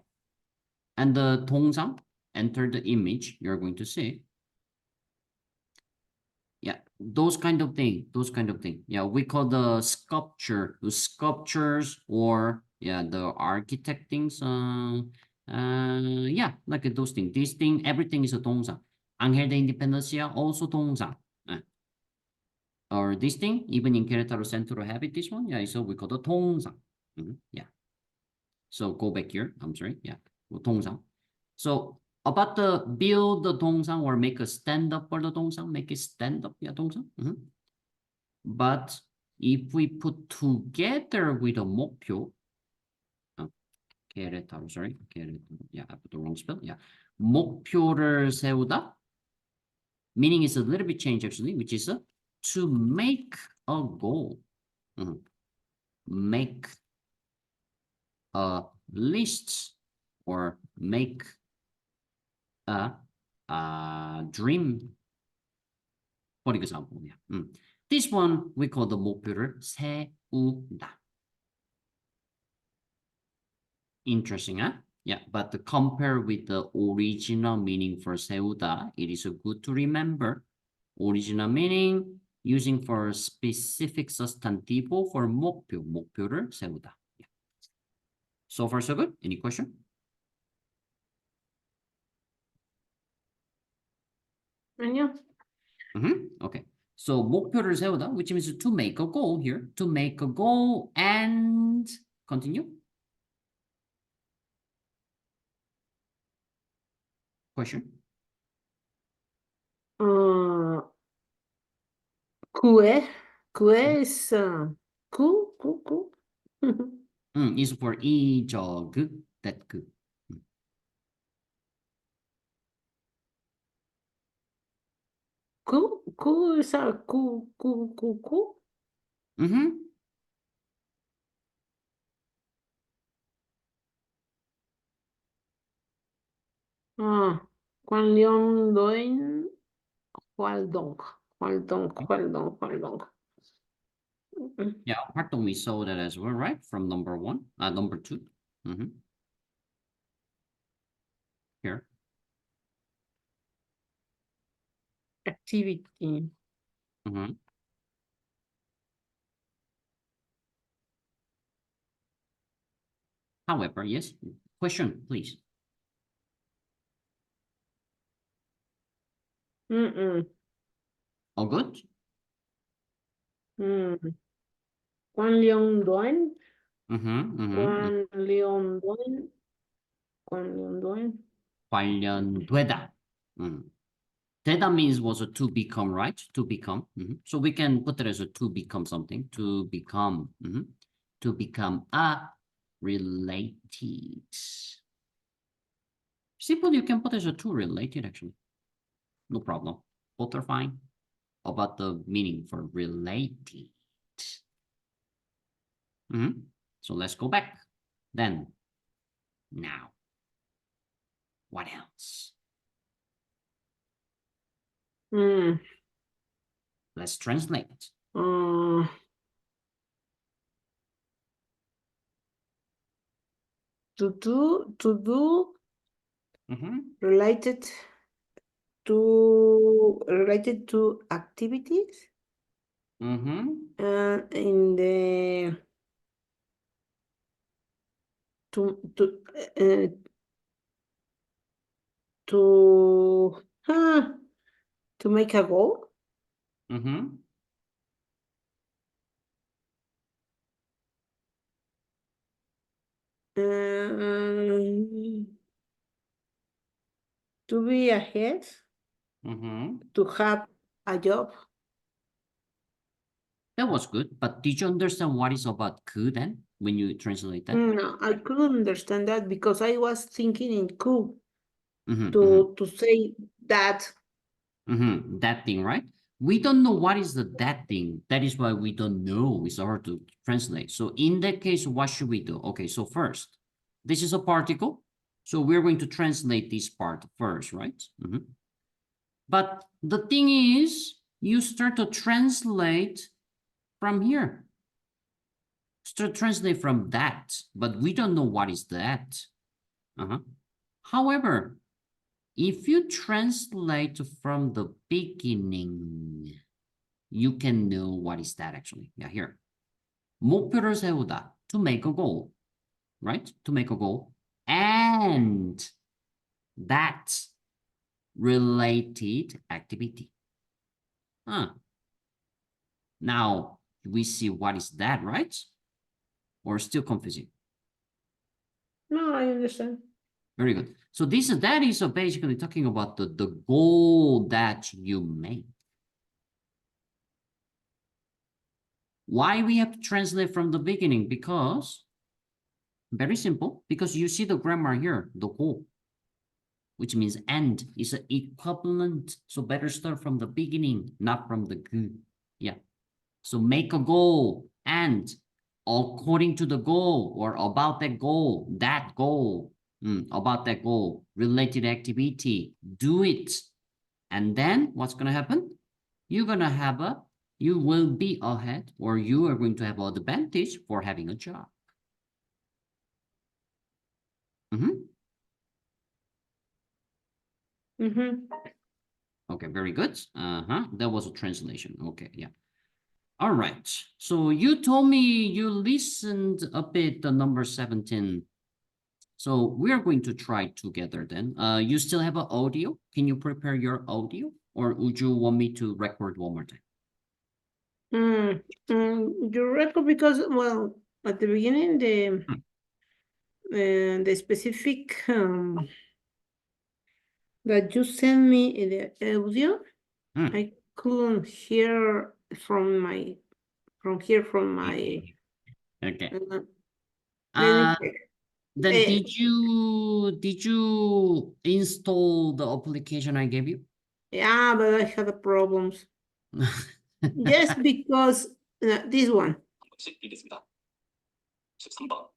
and the 동상. Enter the image. You're going to see. Yeah, those kind of thing. Those kind of thing. Yeah, we call the sculpture, the sculptures, or yeah, the architect things. Yeah, like those things. This thing, everything is a 동사. Ángel de Independencia, also 동사. Or this thing, even in Querétaro Centro habit, this one, yeah, so we call the 동사. Yeah. So go back here. I'm sorry. Yeah, 동사. So about the build the 동상 or make a stand up for the 동상, make it stand up, yeah, 동상. But if we put together with a 목표, 케레타로, sorry, 케레타로, yeah, I put the wrong spell, yeah. 목표를 세우다, meaning is a little bit changed actually, which is to make a goal. Make a list or make a dream. For example, yeah. This one we call the 목표를 세우다. Interesting, huh? Yeah, but to compare with the original meaning for 세우다, it is good to remember original meaning using for specific sustantivo for 목표, 목표를 세우다. Yeah. So far so good. Any question? 아니요. Okay. So 목표를 세우다, which means to make a goal here, to make a goal and continue. Question. 구해. 구해 is 구. Is for 이적, that 그. 구 is 구. 관련된 활동. Yeah, 활동, we saw that as well, right? From number 1, number 2. Here. Activity. However, yes, question, please. All good? 관련된, 관련되다. 되다 means was a to become, right? To become. So we can put it as a to become something. To become. To become a related. Simple, you can put as a to related actually. No problem. Both are fine. About the meaning for related. So let's go back. Then, now, what else? Let's translate. To do related to activities. In the to make a goal. To be ahead. To have a job. That was good, but did you understand what is about 그 then when you translate that? No, I couldn't understand that because I was thinking in could to say that. That thing, right? We don't know what is that thing. That is why we don't know. It's hard to translate. So in that case, what should we do? Okay, so first, this is a particle. So we're going to translate this part first, right? But the thing is, you start to translate from here. Start translate from that, but we don't know what is that. However, if you translate from the beginning, you can know what is that actually. Yeah, here. 목표를 세우다, to make a goal, right? To make a goal. And that related activity. Now, we see what is that, right? Or still confusing? No, I understand. Very good. So that is basically talking about the goal that you made. Why we have to translate from the beginning? Because, very simple, because you see the grammar here, the goal, which means and is an equivalent. So better start from the beginning, not from the 그. Yeah. So make a goal and according to the goal or about that goal, about that goal, related activity, do it. And then what's going to happen? You will be ahead, or you are going to have an advantage for having a job. Okay, very good. That was a translation. Okay, yeah. All right. So you told me you listened a bit the number 17. So we are going to try together then. You still have an audio? Can you prepare your audio? Or would you want me to record one more time? You record because, well, at the beginning, the specific that you sent me the audio, I couldn't hear from my. Okay. Then did you install the application I gave you? Yeah, but I had problems. Yes, because this one. 13번.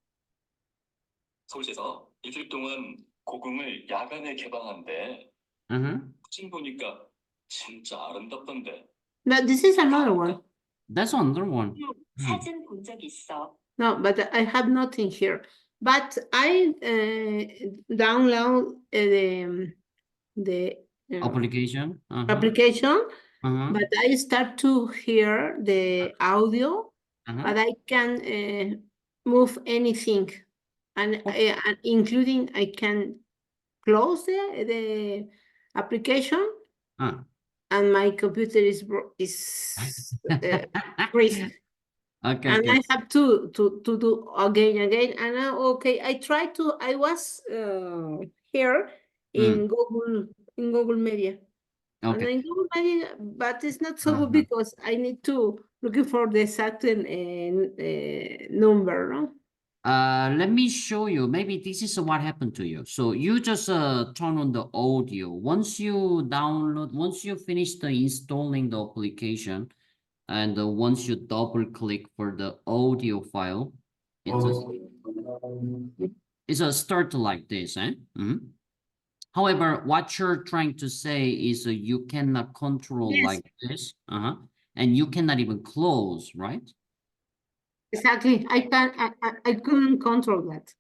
서울시에서 일주일 동안 고궁을 야간에 개방한대. 사진 보니까 진짜 아름답던데. This is another one. That's another one. 사진 본 적 있어. No, but I have nothing here. But I download the Application. application, Uh-huh. but I start to hear the audio, Uh-huh. but I can move anything, and including I can close the application, and my computer is freeze. Okay, And okay. I have to do again. And okay, I was here in Google Media. And Okay. in Google Media, but it's not so good because I need to looking for the exact number, no? Let me show you. Maybe this is what happened to you. So you just turn on the audio. Once you finish the installing the application, and once you double click for the audio file, it's a start like this, eh? However, what you're trying to say is you cannot control Yes. like this, and you cannot even close, right? Exactly. I couldn't control that.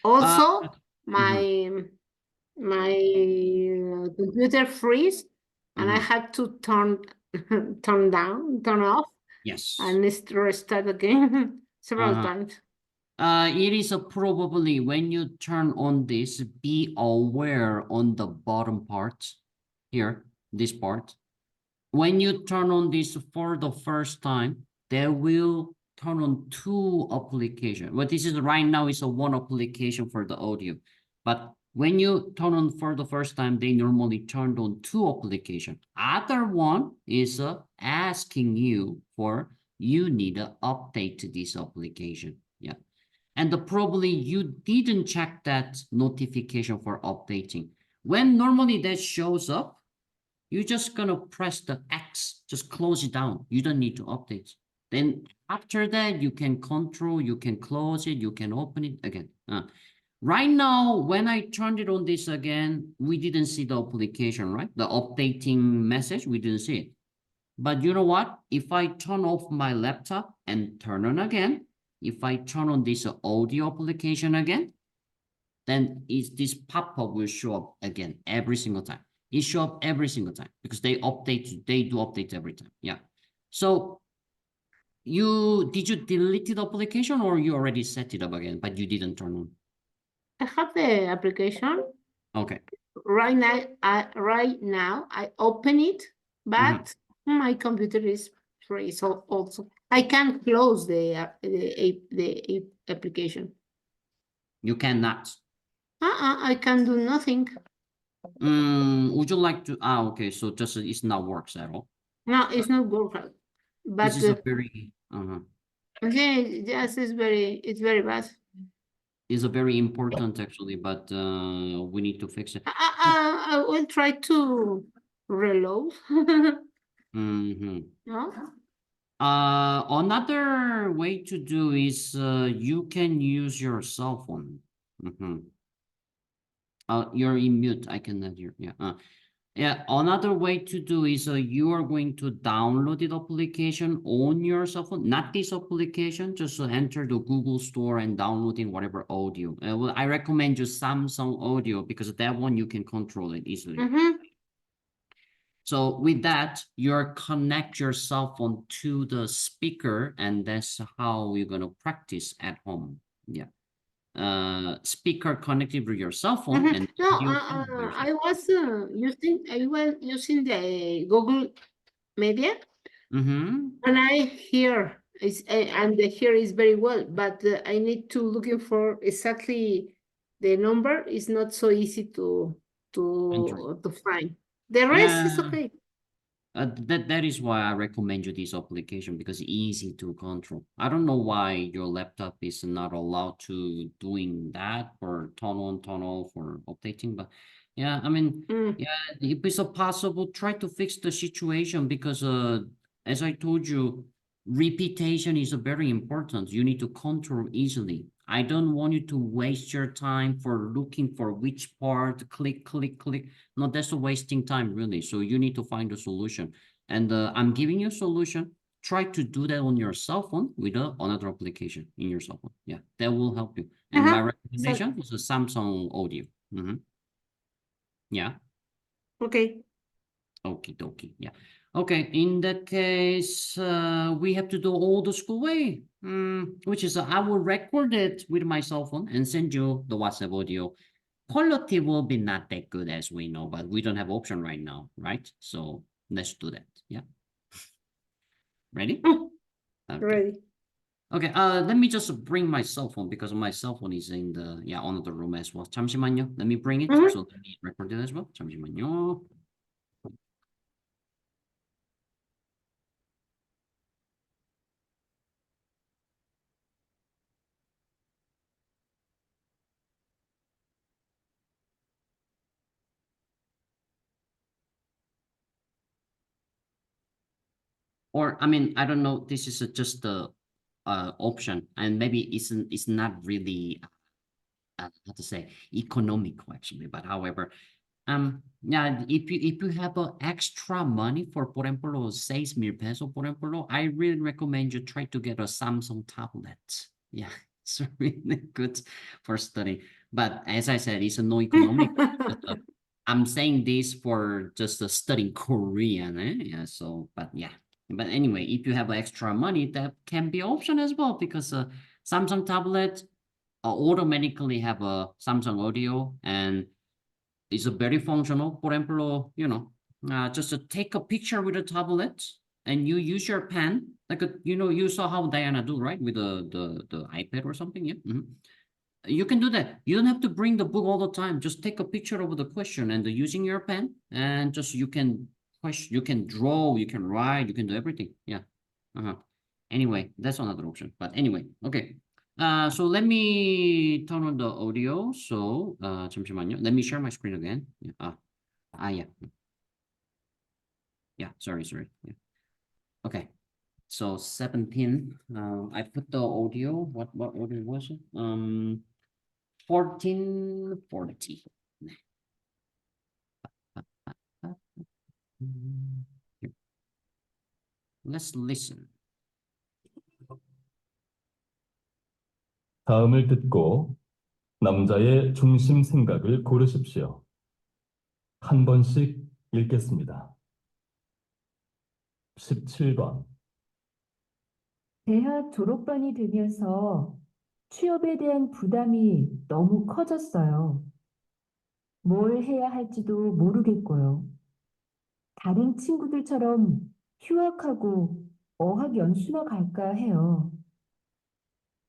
Also, my computer freeze, and I had to turn off, Yes. and restart again several times. It is probably when you turn on this, be aware on the bottom part here, this part. When you turn on this for the first time, they will turn on two applications. Well, this is right now is a one application for the audio, but when you turn on for the first time, they normally turned on two applications. Other one is asking you for you need to update this application. Yeah. And probably you didn't check that notification for updating. When normally that shows up, you're just gonna press the X, just close it down. You don't need to update. Then after that, you can control, you can close it, you can open it again. Right now, when I turned it on this again, we didn't see the application, right? The updating message, we didn't see it. But you know what? If I turn off my laptop and turn on again, if I turn on this audio application again, then this pop-up will show up again every single time. It show up every single time because they do update every time. Yeah. So did you delete the application or you already set it up again, but you didn't turn on? I have the application. Okay. Right now, I open it, but my computer is free. So also, I can close the application. You cannot. I can do nothing. Would you like to? Okay. So just it's not works at all. No, it's not working. But this is a very. Okay, yes, it's very bad. Is a very important actually, but we need to fix it. I will try to reload. No? Another way to do is you can use your cell phone. You're in mute. I cannot hear. Yeah. Yeah. Another way to do is you are going to download the application on your cell phone. Not this application. Just enter the Google Store and downloading whatever audio. Well, I recommend you Samsung Audio because that one you can control it easily. So with that, you're connect your cell phone to the speaker, and that's how you're gonna practice at home. Yeah. Speaker connected with your cell phone and No, I was using the Google Media, and I hear and the hear is very well, but I need to looking for exactly the number. Is not so easy to find. The rest is okay. That is why I recommend you this application because it's easy to control. I don't know why your laptop is not allowed to doing that or turn on, turn off or updating, but yeah, I mean, yeah, if it's possible, try to fix the situation because as I told you, repetition is very important. You need to control easily. I don't want you to waste your time for looking for which part, click. No, that's a wasting time, really. So you need to find a solution. And I'm giving you a solution. try to do that on your cell phone with another application in your cell phone. Yeah, that will help you. And my recommendation is a Samsung Audio. Yeah. Okay. Okie dokie. Yeah. Okay. In that case, we have to do all the school way, which is I will record it with my cell phone and send you the WhatsApp audio. Quality will be not that good as we know, but we don't have option right now, right? So let's do that. Yeah. Ready? Okay. Ready. Okay. Let me just bring my cell phone because my cell phone is in the another room as well. 잠시만요. Let me bring it. So let me record it as well. 잠시만요. Or I mean, I don't know. This is just the option, and maybe it's not really how to say economical actually. But however, yeah, if you have extra money for por ejemplo 6,000 pesos por ejemplo, I really recommend you try to get a Samsung tablet. Yeah, it's really good for studying. But as I said, it's no economic. I'm saying this for just studying Korean. Yeah. So, but yeah. But anyway, if you have extra money, that can be option as well because Samsung tablet automatically have a Samsung audio and it's a very functional. For example, just take a picture with a tablet and you use your pen, like you saw how Diana do, right, with the iPad or something. Yeah. You can do that. You don't have to bring the book all the time. Just take a picture of the question and using your pen and just you can draw, you can write, you can do everything. Yeah. Anyway, that's another option. But anyway, okay. So let me turn on the audio. So 잠시만요. Let me share my screen again. Yeah. Yeah. Yeah, sorry. Yeah. Okay. So 17. I put the audio. What audio was it? 1440. Here. Let's listen. 다음을 듣고 남자의 중심 생각을 고르십시오. 한 번씩 읽겠습니다. 17번. 대학 졸업반이 되면서 취업에 대한 부담이 너무 커졌어요. 뭘 해야 할지도 모르겠고요. 다른 친구들처럼 휴학하고 어학연수나 갈까 해요.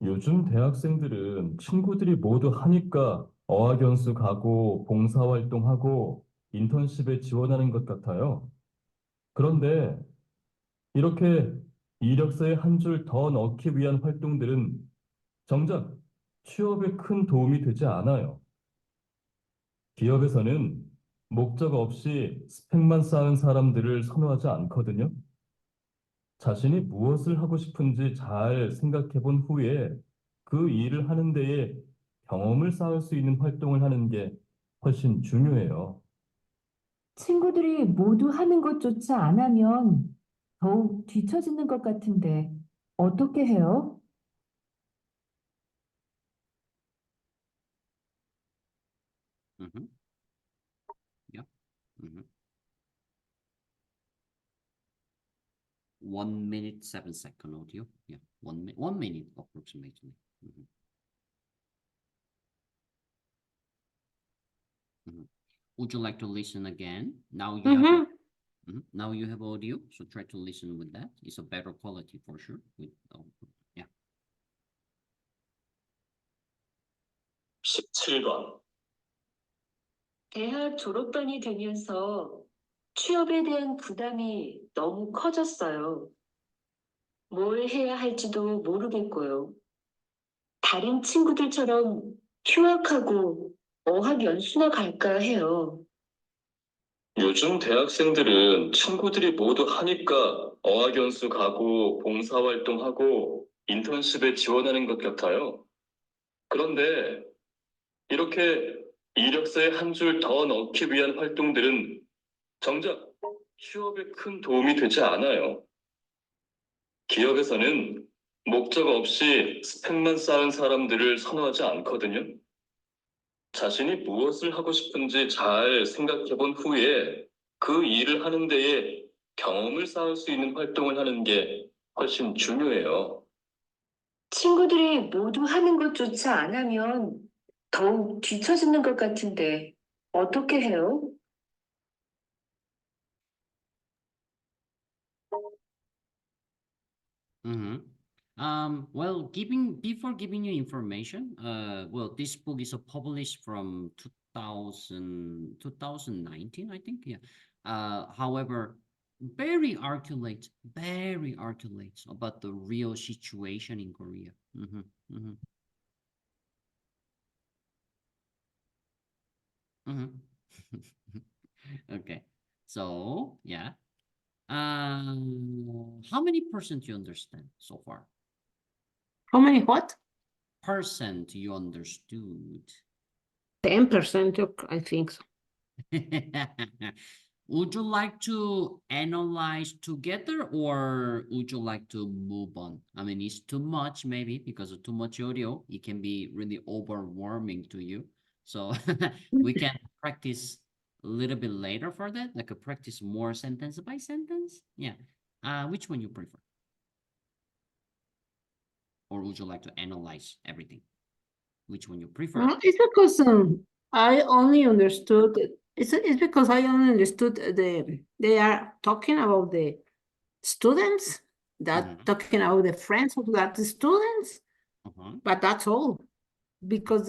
요즘 대학생들은 친구들이 모두 하니까 어학연수 가고 봉사활동하고 인턴십에 지원하는 것 같아요. 그런데 이렇게 이력서에 한 줄 더 넣기 위한 활동들은 정작 취업에 큰 도움이 되지 않아요. 기업에서는 목적 없이 스펙만 쌓은 사람들을 선호하지 않거든요. 자신이 무엇을 하고 싶은지 잘 생각해 본 후에 그 일을 하는 데에 경험을 쌓을 수 있는 활동을 하는 게 훨씬 중요해요. 친구들이 모두 하는 것조차 안 하면 더욱 뒤처지는 것 같은데 어떻게 해요? Yeah. 1 minute 7 second audio. Yeah, 1 minute approximately. Would you like to listen again? Now you have now you have audio, so try to listen with that. It's a better quality for sure. Yeah. 17번. 대학 졸업반이 되면서 취업에 대한 부담이 너무 커졌어요. 뭘 해야 할지도 모르겠고요. 다른 친구들처럼 휴학하고 어학연수나 갈까 해요. 요즘 대학생들은 친구들이 모두 하니까 어학연수 가고 봉사활동하고 인턴십에 지원하는 것 같아요. 그런데 이렇게 이력서에 한 줄 더 넣기 위한 활동들은 정작 취업에 큰 도움이 되지 않아요. 기업에서는 목적 없이 스펙만 쌓은 사람들을 선호하지 않거든요. 자신이 무엇을 하고 싶은지 잘 생각해 본 후에 그 일을 하는 데에 경험을 쌓을 수 있는 활동을 하는 게 훨씬 중요해요. 친구들이 모두 하는 것조차 안 하면 더욱 뒤처지는 것 같은데 어떻게 해요? Mm-hmm. Well, before giving you information, well, this book is published from 2019, I think. Yeah. However, very articulate about the real situation in Korea. Mm-hmm. Mm-hmm. Mm-hmm. Okay. So, yeah. How many percent you understand so far? How many what? Percent you understood. 10%, I think so. Would you like to analyze together or would you like to move on? I mean, it's too much maybe because of too much audio. It can be really overwhelming to you. So we can practice a little bit later for that, like a practice more sentence by sentence. Yeah. Which one you prefer? Or would you like to analyze everything? Which one you prefer? It's because I only understood it's because I only understood they are talking about the students that talking about the friends of that students, Uh-huh. but that's all. Because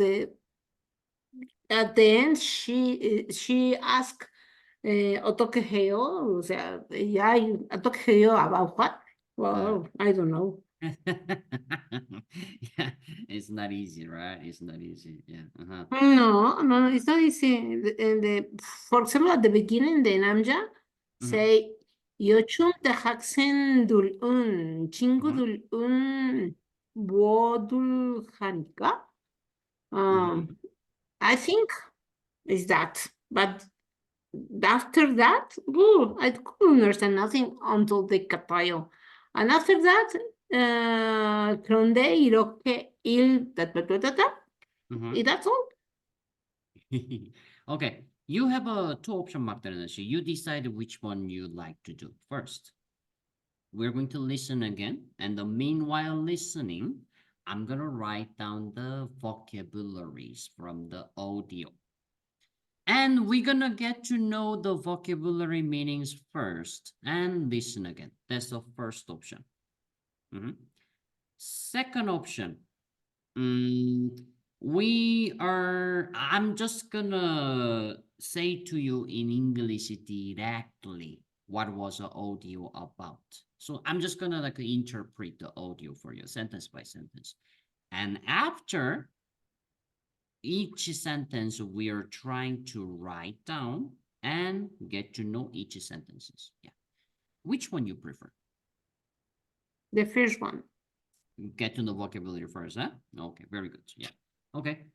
at the end she asked 어떻게 해요? O sea, ya 어떻게 해요 about what? Well, I don't know. Yeah, it's not easy, right? It's not easy. Yeah. Uh-huh. No, it's not easy. For example, at the beginning, the Namja say, 요즘 대학생들은 친구들은 뭐들 하니까? I think is that. But after that, I couldn't understand nothing until the Katayo. And after that, 그런데 이렇게 that's all. Okay, you have a two option, 막달레나 씨. You decide which one you'd like to do first. We're going to listen again, and meanwhile listening, I'm gonna write down the vocabularies from the audio. And we're gonna get to know the vocabulary meanings first and listen again. That's the first option. Second option, I'm just gonna say to you in English directly what was the audio about. So I'm just gonna like interpret the audio for you sentence by sentence. And after each sentence, we are trying to write down and get to know each sentences. Yeah. Which one you prefer? The first one. Get to know vocabulary first, huh? Okay, very good. Yeah. Okay.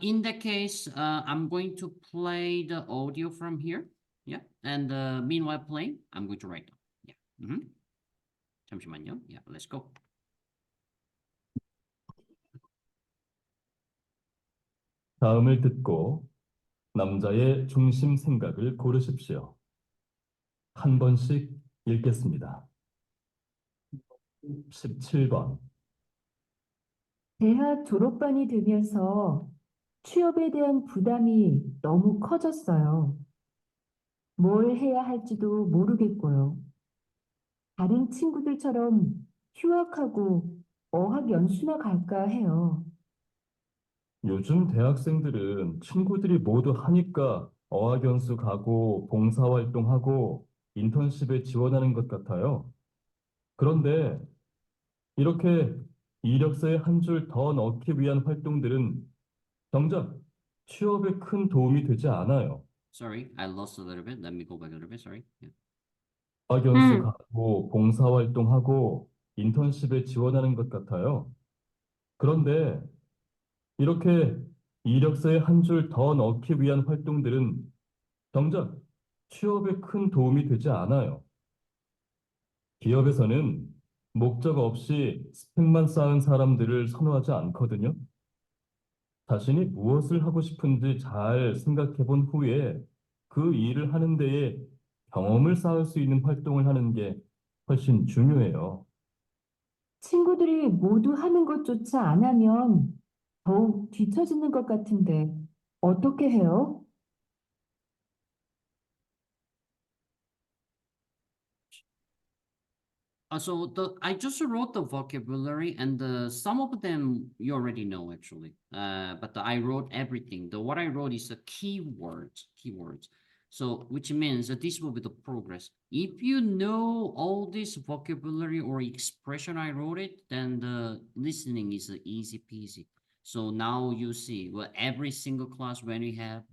In that case, I'm going to play the audio from here. Yeah. And meanwhile playing, I'm going to write down. Yeah. 잠시만요. Yeah, let's go. 다음을 듣고 남자의 중심 생각을 고르십시오. 한 번씩 읽겠습니다. 17번. 대학 졸업반이 되면서 취업에 대한 부담이 너무 커졌어요. 뭘 해야 할지도 모르겠고요. 다른 친구들처럼 휴학하고 어학 연수나 갈까 해요. 요즘 대학생들은 친구들이 모두 하니까 어학연수 가고 봉사활동하고 인턴십에 지원하는 것 같아요. 그런데 이렇게 이력서에 한 줄 더 넣기 위한 활동들은 정작 취업에 큰 도움이 되지 않아요. Sorry, I lost a little bit. Let me go back a little bit. Sorry. Yeah. 어학연수 가고 봉사활동하고 인턴십에 지원하는 것 같아요. 그런데 이렇게 이력서에 한 줄 더 넣기 위한 활동들은 정작 취업에 큰 도움이 되지 않아요. 기업에서는 목적 없이 스펙만 쌓은 사람들을 선호하지 않거든요. 자신이 무엇을 하고 싶은지 잘 생각해 본 후에 그 일을 하는 데에 경험을 쌓을 수 있는 활동을 하는 게 훨씬 중요해요. 친구들이 모두 하는 것조차 안 하면 더욱 뒤처지는 것 같은데 어떻게 해요? I just wrote the vocabulary and some of them you already know actually. But I wrote everything. What I wrote is the keywords. So which means that this will be the progress. If you know all this vocabulary or expression I wrote it, then the listening is easy peasy. So now you see, well, every single class when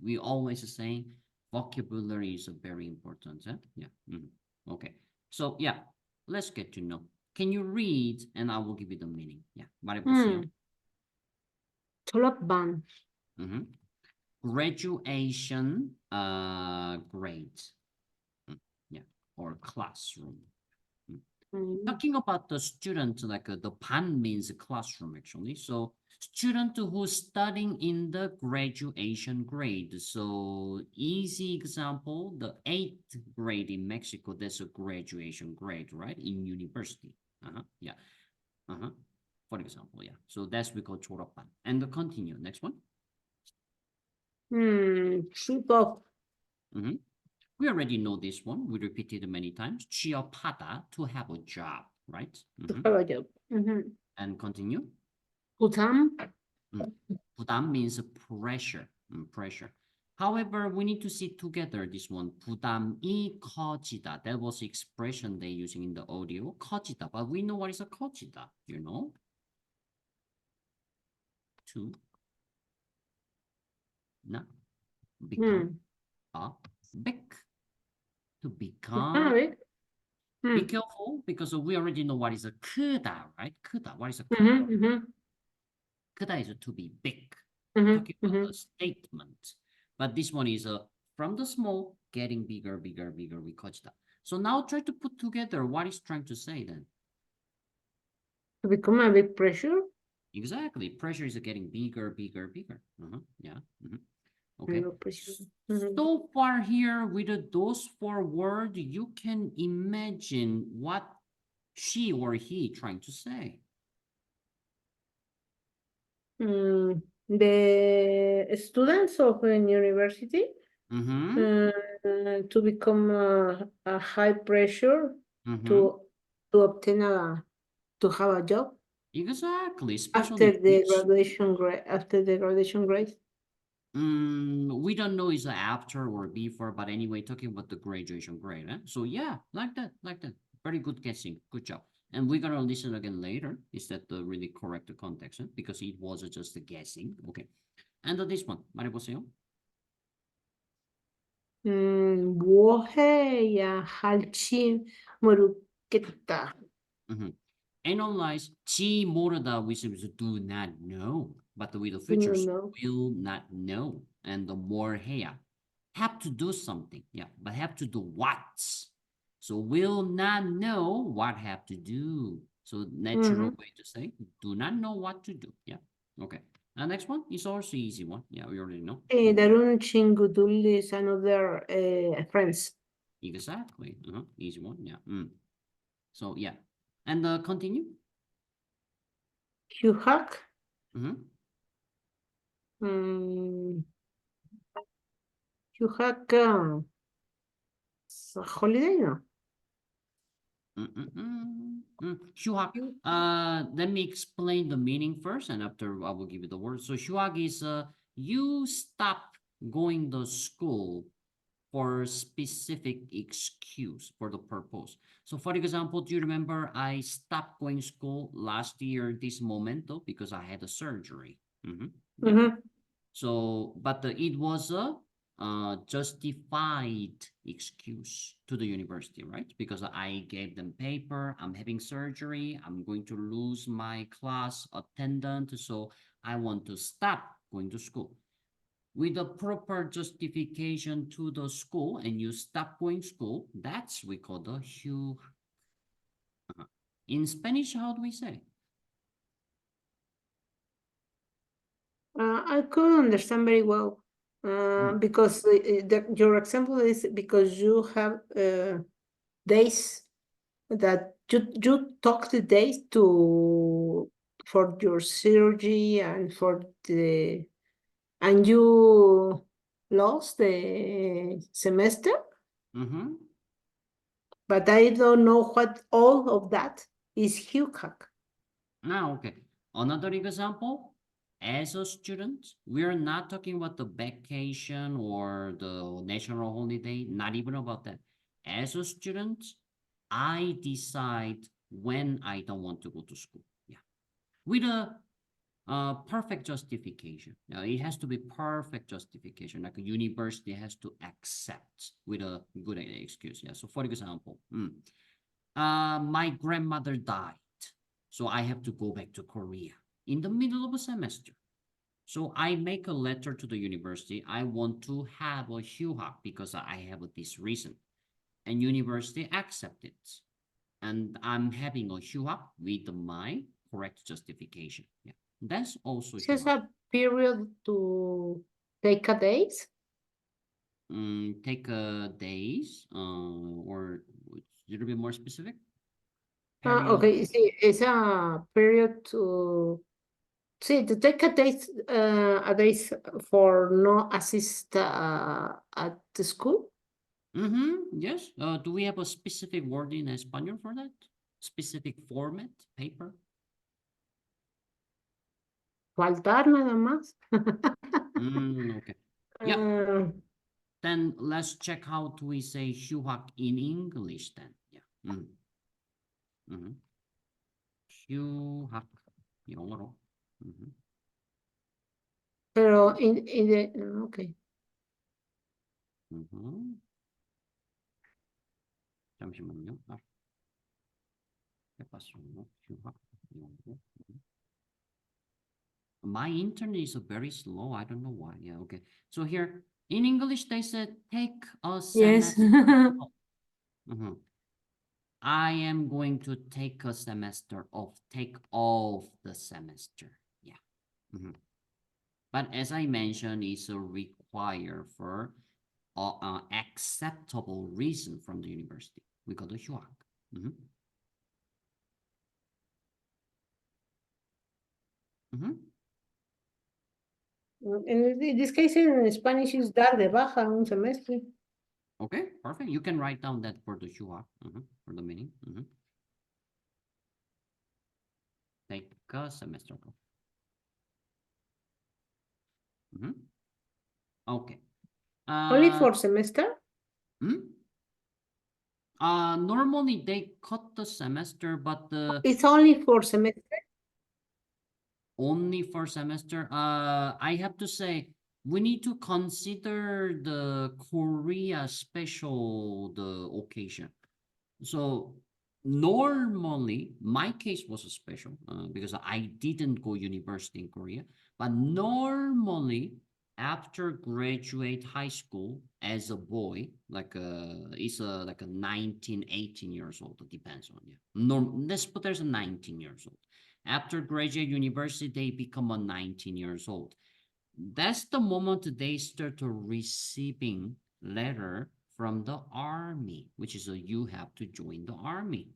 we always saying vocabulary is very important. Huh? Yeah. Okay. So yeah. Let's get to know. Can you read and I will give you the meaning? Yeah. 말해보세요. 졸업반. Graduation grade. Yeah. Or classroom. Talking about the student, like the 반 means classroom actually. So student who's studying in the graduation grade. So easy example, the 8th grade in Mexico, that's a graduation grade, right? In university. Yeah. For example, yeah. So that's we call 졸업반. And continue. Next one. Trip of. We already know this one. We repeated it many times. 취업하다, to have a job, right? To have a job. And continue. 부담. 부담 means pressure. Pressure. However, we need to see together this one. 부담이 커지다. That was the expression they using in the audio. 커지다. But we know what is a 커지다. You know? To not become a big. To become. Be careful because we already know what is a 크다, right? 크다. What is a 크다? 크다 is to be big. Talking about a statement. But this one is from the small getting bigger, bigger, bigger. We 커지다. So now try to put together what is trying to say then. To become a big pressure. Exactly. Pressure is getting bigger, bigger, bigger. Yeah. Okay. So far here with those 4 words, you can imagine what she or he trying to say. The students of a university to become a high pressure to obtain to have a job. Exactly. After the graduation grade. We don't know is after or before, but anyway, talking about the graduation grade. So yeah, like that. Very good guessing. Good job. And we're gonna listen again later. Is that the really correct context? Because it was just a guessing. Okay. And this one, 말해보세요. 뭐 해야 할지 모르겠다. Analyze 지 모르다, which is do not know, but with the futures will not know, and the more 해야 have to do something, yeah, but have to do what? So will not know what have to do. So natural way to say do not know what to do. Yeah. Okay. And next one is also easy one. Yeah, we already know. 다른 친구들 is another friends. Exactly. Easy one. Yeah. So yeah. And continue. 휴학. 휴학. Holiday, no? 휴학. Let me explain the meaning first, and after I will give you the word. So 휴학 is you stop going to school for specific excuse for the purpose. So for example, do you remember I stopped going to school last year this momento because I had a surgery? So, but it was a justified excuse to the university, right? Because I gave them paper, I'm having surgery, I'm going to lose my class attendance, so I want to stop going to school. With a proper justification to the school and you stop going to school, that's we call the 휴학. In Spanish, how do we say? I could understand very well because your example is because you have days that you took the days for your surgery and and you lost the semester, Mm-hmm. but I don't know what all of that is HUCAC. Now, okay. Another example, as a student, we're not talking about the vacation or the national holiday, not even about that. As a student, I decide when I don't want to go to school. Yeah. With a perfect justification. Now, it has to be perfect justification. Like a university has to accept with a good excuse. Yeah. So, for example, my grandmother died, so I have to go back to Korea in the middle of a semester. So I make a letter to the university. I want to have a HUHAC because I have this reason, and university accept it, and I'm having a HUHAC with my correct justification. Yeah, that's also It's just HUHAC. a period to take a days. Take days, or a little bit more specific. Okay, see, it's a period to take a days for no assist at the school. Yes. Do we have a specific word in Espanol for that? Specific format, paper? Faltar nada más. Okay. Yeah. Uh, Then let's check how do we say HUHAC in English then. Yeah. HUHAC 영어로. pero in the okay. 잠시만요. 해봤어요. HUHAC 영어로. My internet is very slow. I don't know why. Yeah, okay. So here in English, they said take a Yes. semester. I am going to take a semester off. Take off the semester. Yeah. But as I mentioned, it's a require for acceptable reason from the university. We call it HUAC. In this case, in Spanish, is dar de baja un semestre. Okay, perfect. You can write down that for the HUAC, for the meaning. Take a semester off. Okay. Only for semester? Normally they cut the semester, but It's only for semester. Only for semester. I have to say we need to consider the Korea special the occasion. So normally my case was a special because I didn't go university in Korea, but normally after graduate high school as a boy, like it's like a 19, 18 years old. It depends on you. Let's put there's a 19 years old. After graduate university, they become a 19 years old. That's the moment they start receiving letter from the army, which is you have to join the army.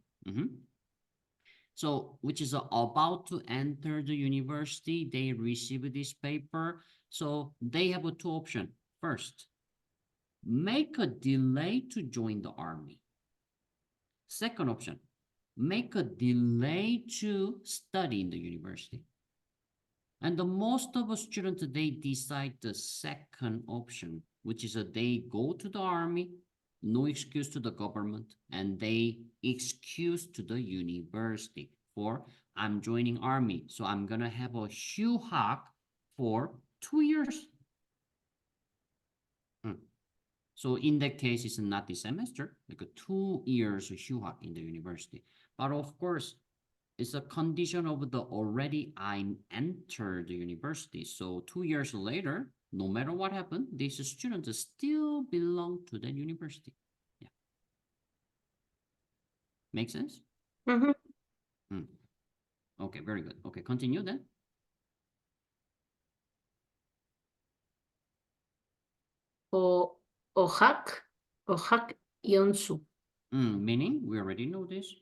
So, which is about to enter the university, they receive this paper. So they have two options. First, make a delay to join the army. Second option, make a delay to study in the university. And the most of the students, they decide the second option, which is they go to the army, no excuse to the government, and they excuse to the university for I'm joining army, so I'm gonna have a HUHAC for 2 years. So in that case, it's not the semester, like a 2 years HUHAC in the university. But of course, it's a condition of the already I'm entered the university. So 2 years later, no matter what happened, these students still belong to the university. Yeah. Make sense? Mm. Okay, very good. Okay, continue then. 어학 연수. Meaning, we already know this.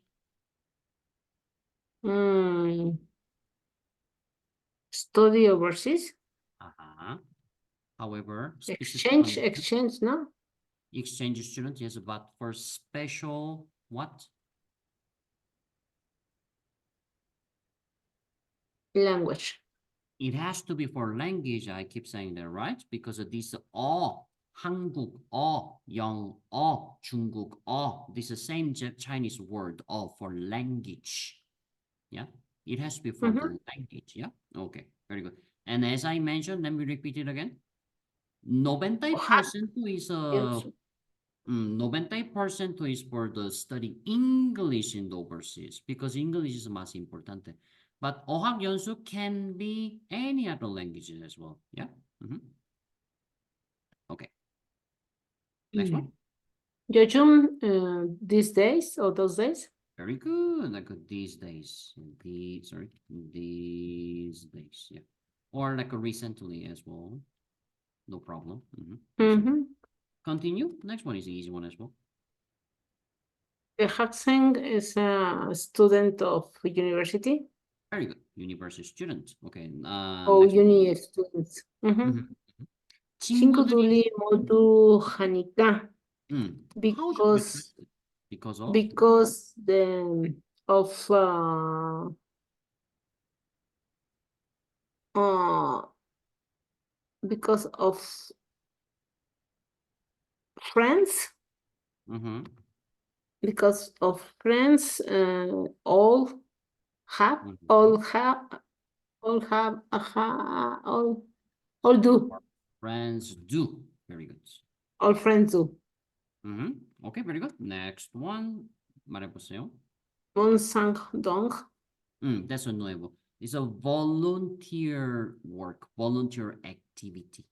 Study overseas. However, Exchange, specific no? exchange student, yes, but for special what? Language. It has to be for language. I keep saying that, right? Because of this 한국어, 영어, 중국어. This is the same Chinese word for language. Yeah, it has to be for the language. Yeah, okay, very good. And as I mentioned, let me repeat it again. 90% is 연수. 90% is for the study English in the overseas because English is most important. But 어학연수 can be any other languages as well. Yeah. Okay. Next one. 요즘 these days or those days? Very good. Like these days. These days. Yeah. Or like recently as well. No problem. Continue. Next one is the easy one as well. The 학생 is a student of university. Very good. University student. Okay. Oh, next one. uni students. 친구들이 친구들이 모두 하니까 how should we because translate? Because of because the of because of friends, because of friends, all have all do. friends do. Very good. All friends do. Okay, very good. Next one. 말해보세요. 원상동. That's a nuevo. It's a volunteer work, volunteer activity.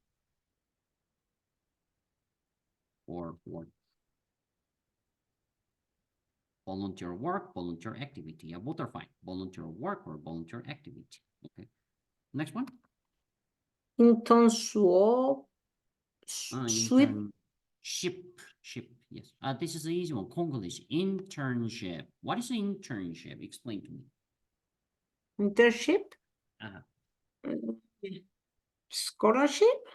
Or volunteer work, volunteer activity. Yeah, both are fine. Volunteer work or volunteer activity. Okay. Next one. 인턴 수업. Sweep. Internship. Yes. This is the easy one. Congolese. Internship. What is an internship? Explain to me. Internship. Scholarship.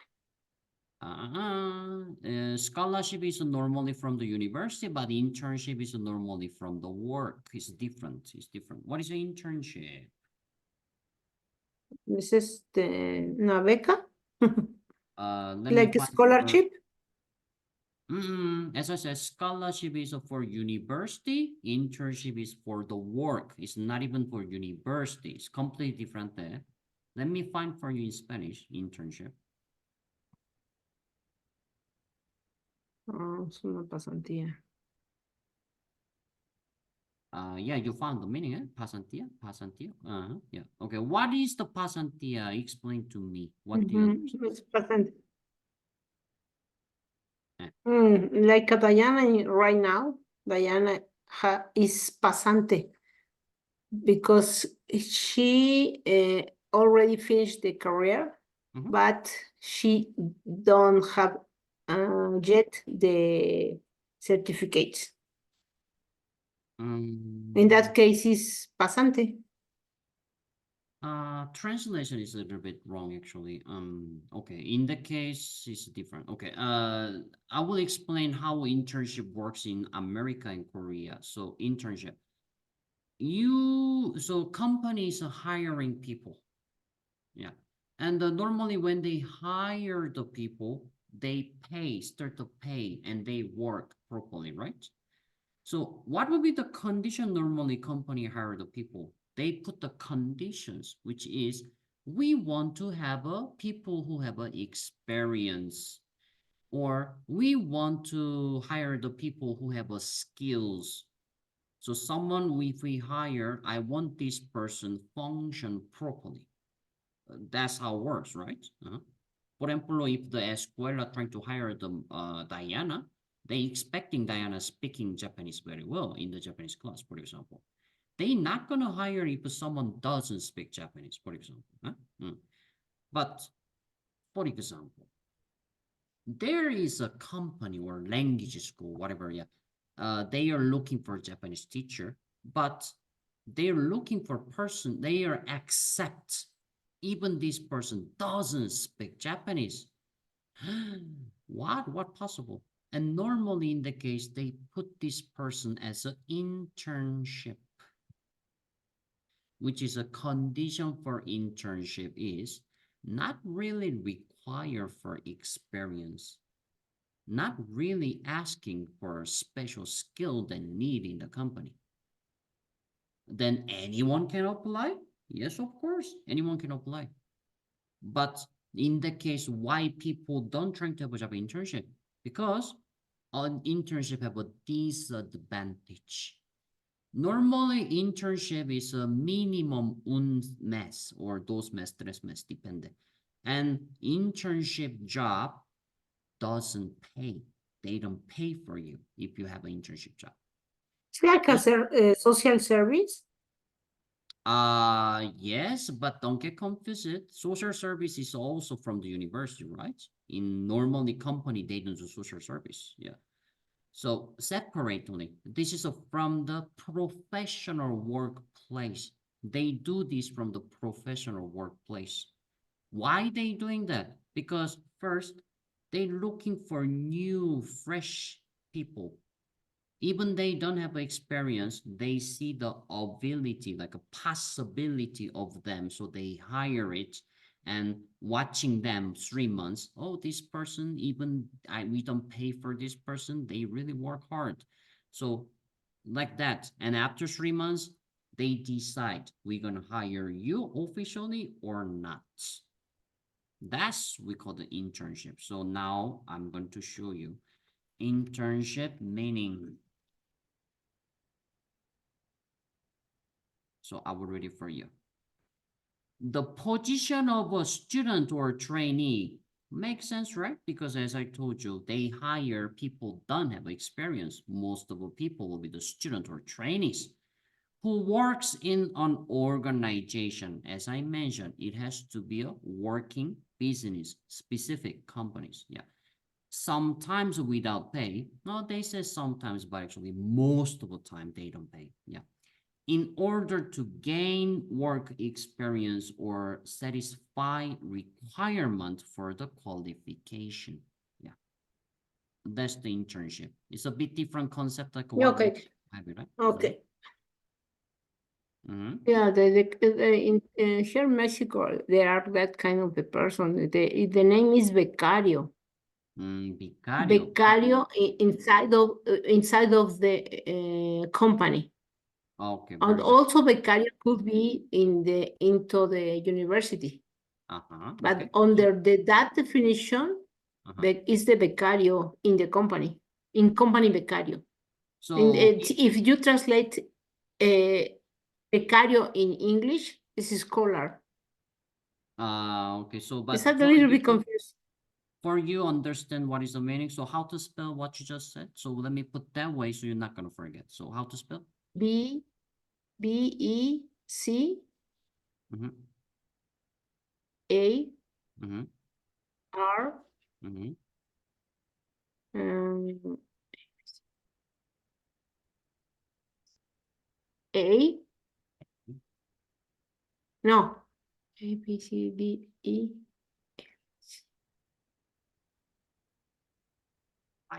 Scholarship is normally from the university, but internship is normally from the work. It's different. What is an internship? This is una beca. Let Like me a scholarship. As I said, scholarship is for university. Internship is for the work. It's not even for university. It's completely different there. Let me find for you in Spanish, internship. Es una pasantía. Yeah, you found the meaning, eh? Pasantía. Yeah. Okay, what is the pasantía? Explain to me. What do you It's pasantía. Like Diana right now, Diana is pasante because she already finished the career, but she don't have yet the certificate. In that case, is pasante. Translation is a little bit wrong actually. Okay, in the case it's different. Okay, I will explain how internship works in America and Korea. So internship. So companies are hiring people. Yeah. And normally when they hire the people, they start to pay and they work properly, right? So what would be the condition normally company hire the people? They put the conditions, which is we want to have people who have experience, or we want to hire the people who have skills. So someone if we hire, I want this person function properly. That's how it works, right? For example, if the escuela trying to hire the Diana, they expecting Diana speaking Japanese very well in the Japanese class, for example. They're not gonna hire if someone doesn't speak Japanese, for example. Huh? But for example, there is a company or language school, whatever, yeah. They are looking for a Japanese teacher, but they're looking for a person, they are accept even this person doesn't speak Japanese. What possible? And normally in the case, they put this person as an internship, which is a condition for internship is not really required for experience, not really asking for a special skill they need in the company. Then anyone can apply? Yes, of course, anyone can apply. But in the case, why people don't try to have a job internship? Because an internship have a disadvantage. Normally, internship is a minimum un mes or dos mes, tres mes, depende. And internship job doesn't pay. They don't pay for you if you have an internship job. It's like a social service. Yes, but don't get confused. Social service is also from the university, right? In normally company, they don't do social service. Yeah. So separate only. This is from the professional workplace. They do this from the professional workplace. Why they doing that? Because first, they looking for new, fresh people. Even they don't have experience, they see the ability, like a possibility of them, so they hire it. And watching them 3 months, oh, this person, even we don't pay for this person, they really work hard. So like that. And after 3 months, they decide we're gonna hire you officially or not. That's we call the internship. So now I'm going to show you internship meaning. So I will read it for you. The position of a student or trainee makes sense, right? Because as I told you, they hire people don't have experience. Most of the people will be the student or trainees who works in an organization. As I mentioned, it has to be a working business, specific companies. Yeah. Sometimes without pay. No, they say sometimes, but actually most of the time they don't pay. Yeah. In order to gain work experience or satisfy requirement for the qualification. Yeah, that's the internship. It's a bit different concept like what Okay. have it, right? Okay. Mm-hmm. Yeah, in here in Mexico, there are that kind of the person. The name is becario. Vicario. Becario inside of the company. Okay. And Very good. also becario could be into the university. But Okay. under that definition, is the becario in the company, in company becario. So if you translate becario in English, this is scholar. okay. So but It's a little bit confused. for you understand what is the meaning. So how to spell what you just said? So let me put that way so you're not gonna forget. So how to spell? BEC Mm-hmm. A Mm-hmm. R Mm-hmm. A no A B C D E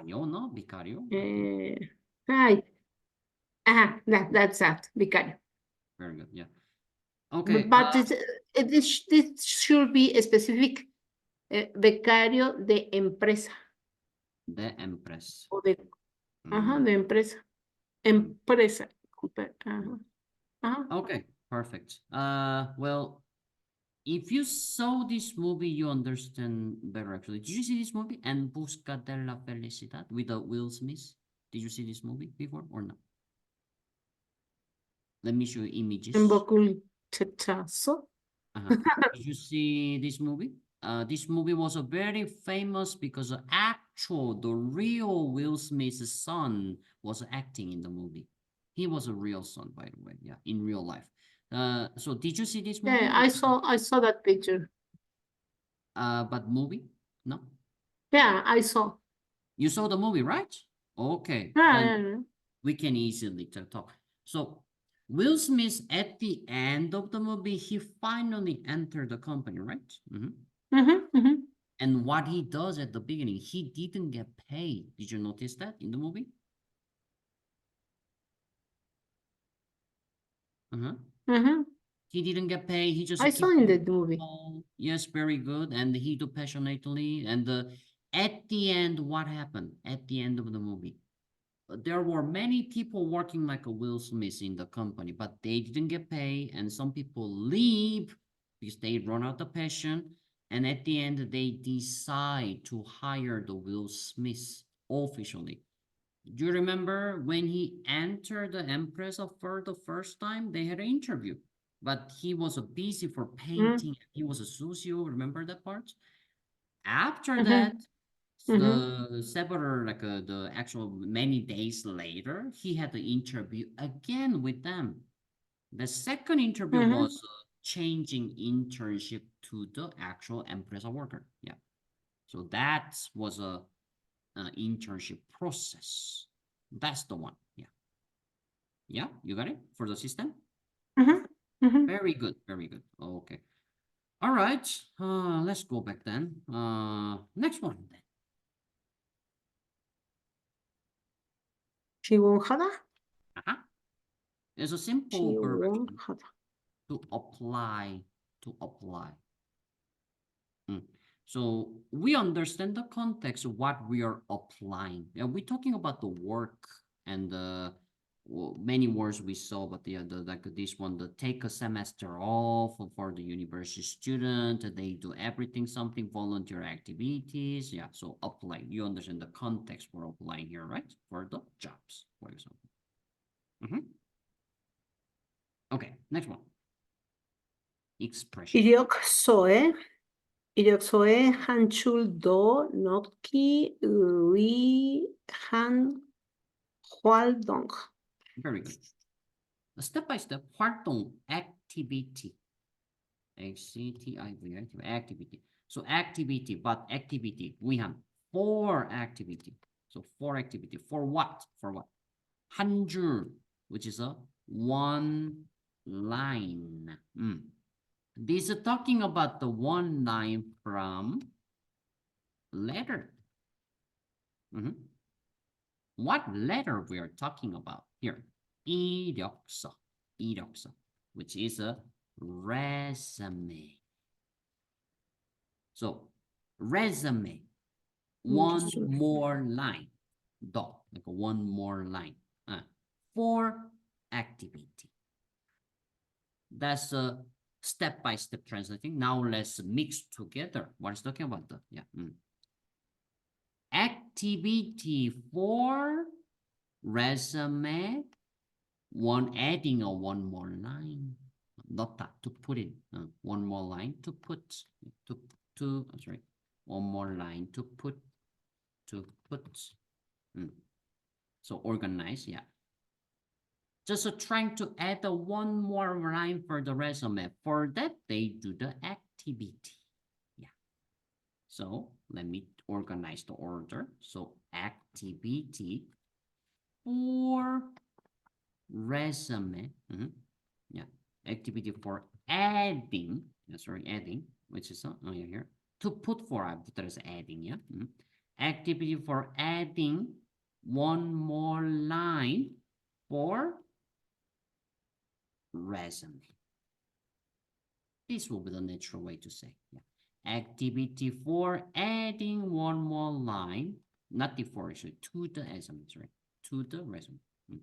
No, Vicario. right. That's that becario. Very good. Yeah. Okay. But this should be a specific becario de empresa. The Empress. O de, de empresa. Empresa. Okay, perfect. Well, if you saw this movie, you understand better actually. Did you see this movie? En busca de la felicidad with Will Smith? Did you see this movie before or not? Let me show you images. Did you see this movie? This movie was a very famous because the real Will Smith's son was acting in the movie. He was a real son, by the way. Yeah, in real life. So did you see this movie? Yeah, I saw that picture. But movie? No? Yeah, I saw. You saw the movie, right? Okay. Yeah, Then yeah, yeah. we can easily talk. So Will Smith, at the end of the movie, he finally entered the company, right? And what he does at the beginning, he didn't get paid. Did you notice that in the movie? He didn't get paid. He just I keep saw in the doing movie. people. Yes, very good. And he do passionately. And at the end, what happened? At the end of the movie, there were many people working like a Will Smith in the company, but they didn't get paid. And some people leave because they run out of passion. And at the end, they decide to hire the Will Smith officially. Do you remember when he entered the Empress for the first time? They had an interview, but he was busy for painting. He was a socio. Remember that part? After that, the several the actual many days later, he had the interview again with them. The second interview was changing internship to the actual Empress worker. Yeah, so that was a internship process. That's the one. Yeah. Yeah, you got it for the system? Very good, very good. Okay. All right. Let's go back then. Next one then. 지원하다? It's a simple verb action 지원하다. to apply, to apply. So we understand the context of what we are applying. Yeah, we're talking about the work and the many words we saw, but the like this one, the take a semester off for the university student. They do everything, something volunteer activities. Yeah, so apply. You understand the context we're applying here, right? For the jobs, for example. Okay, next one. Expression. 이력서에 한 줄 더 넣기 위한 활동. Very good. Step by step, 활동, activity. activity. So activity, but activity, we have for activity. So for activity, for what? For what? 한 줄, which is a one line. This is talking about the one line from letter. What letter we are talking about here? 이력서, which is a resume. So resume, one more line, like one more line for activity. That's a step-by-step translating. Now let's mix together. What is talking about the activity for resume, adding one more line, not that, to put in one more line to put I'm sorry, one more line to put so organize. Yeah, just trying to add one more line for the resume. For that, they do the activity. Yeah, so let me organize the order. So activity for resume. Yeah, activity for adding. Adding, which is here to put for. I put as adding. Yeah, activity for adding one more line for resume. This will be the natural way to say. Yeah, activity for adding one more line, not the for, actually, to the resume. Sorry, to the resume. Yeah.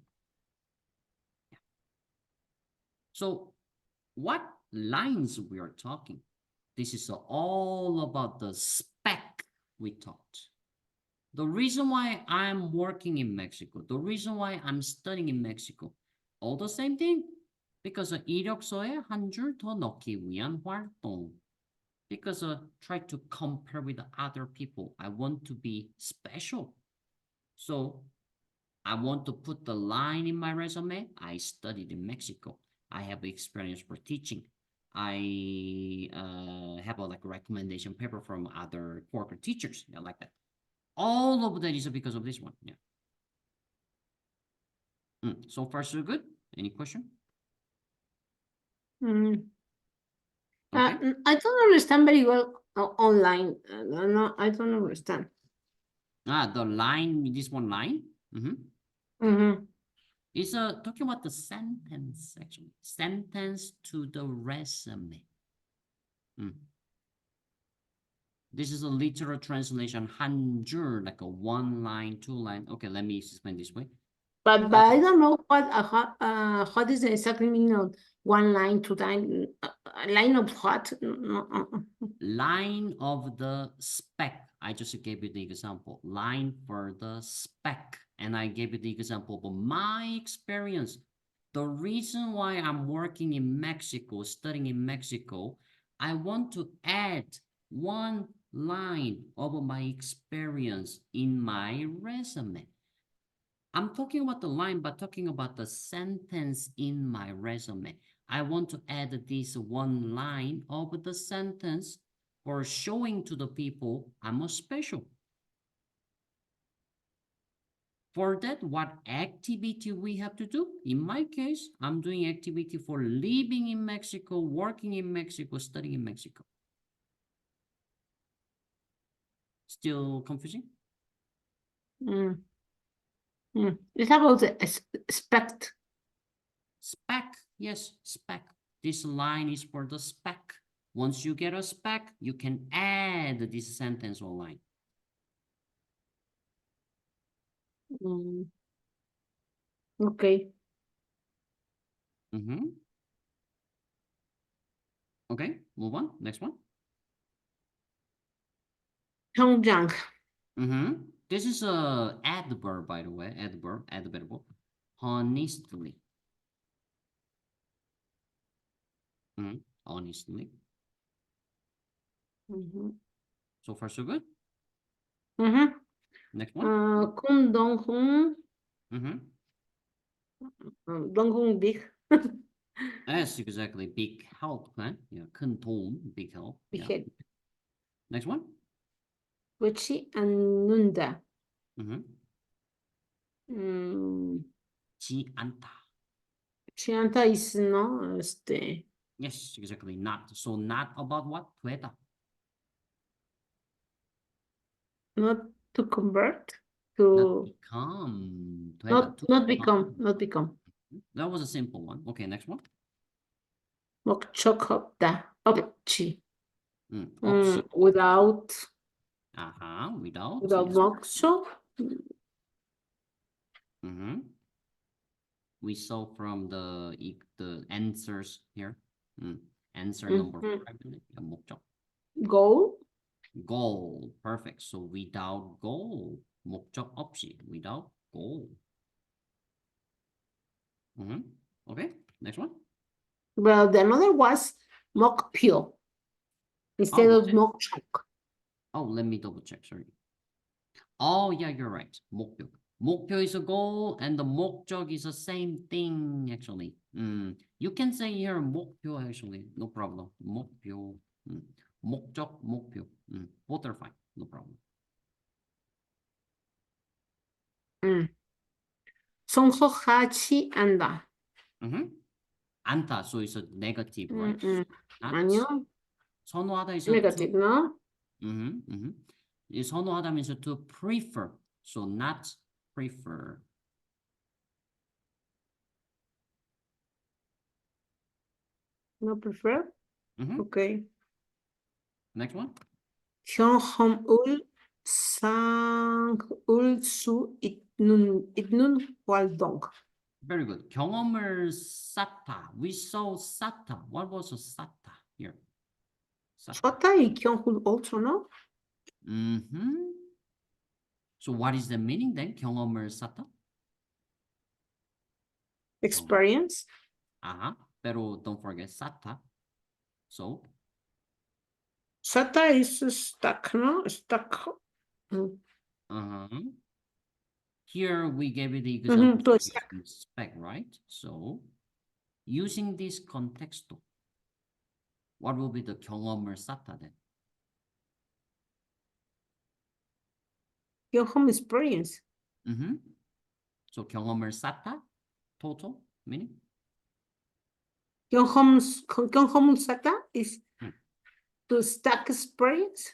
So what lines we are talking? This is all about the spec we taught. The reason why I'm working in Mexico, the reason why I'm studying in Mexico, all the same thing. Because 이력서에 한 줄 더 넣기 위한 활동. Because try to compare with other people. I want to be special. So I want to put the line in my resume. I studied in Mexico. I have experience for teaching. I have a like recommendation paper from other corporate teachers. Yeah, like that. All of that is because of this one. Yeah. So far, so good. Any question? Mm. Okay. I don't understand very well online. No, I don't understand. The line, this one line. Mm-hmm. It's talking about the sentence, actually. Sentence to the resume. This is a literal translation, 한줄, like a one line, two line. Okay, let me explain this way. But I don't know what is the exact meaning of one line, two line, line of what? Line of the spec. I just gave you the example. Line for the spec. And I gave you the example of my experience. The reason why I'm working in Mexico, studying in Mexico, I want to add one line of my experience in my resume. I'm talking about the line, but talking about the sentence in my resume. I want to add this one line of the sentence for showing to the people I'm a special. For that, what activity we have to do? In my case, I'm doing activity for living in Mexico, working in Mexico, studying in Mexico. Still confusing? It's about the spec. Spec, yes, spec. This line is for the spec. Once you get a spec, you can add this sentence or line. Okay. Okay, move on. Next one. 평장. This is a adverb, by the way. Adverb. Honestly. Honestly. So far, so good. Next one. 큰 동홍 big. Yes, exactly. Big help, right? Yeah, 큰 도움, big help. Big Yeah. help. Next one. 그렇지 않는다. 지 않다. 그렇지 않다 있으나 Yes, exactly. Not. So not about what? 되다. not to convert Not to become. 되다. not become. That was a simple one. Okay, next one. 목적 없다. 없지. 없이. without without. Yes. 목적. We saw from the answers here. Answer number 5. 목적. goal. Goal. Perfect. So without goal. 목적 없이. Without goal. Okay. Next one. Well, the another was 목표 instead of 목적. Oh, let me double check. Sorry. Oh, yeah, you're right. 목표. 목표 is a goal, and the 목적 is the same thing, actually. You can say here 목표, actually. No problem. 목표. 목적, 목표. Both are fine. No problem. 선호하지 않다. 않다. So it's a negative, right? 아니요. 선호하다 is negative, no? 이 선호하다 means to prefer. So not prefer. No prefer? Okay. Next one. 경험을 쌓을 수 있는 활동. Very good. 경험을 쌓다. We saw 쌓다. What was a 쌓다 here? 쌓다 is 경험 also, no? So what is the meaning then? 경험을 쌓다? Experience. Pero don't forget 쌓다. So? 쌓다 is stuck, no? Stuck. here we gave it the example To of stack. using spec, right? So using this context, what will be the 경험을 쌓다 then? Your home experience. So 경험을 쌓다, total meaning? Your home sata is to stack experience.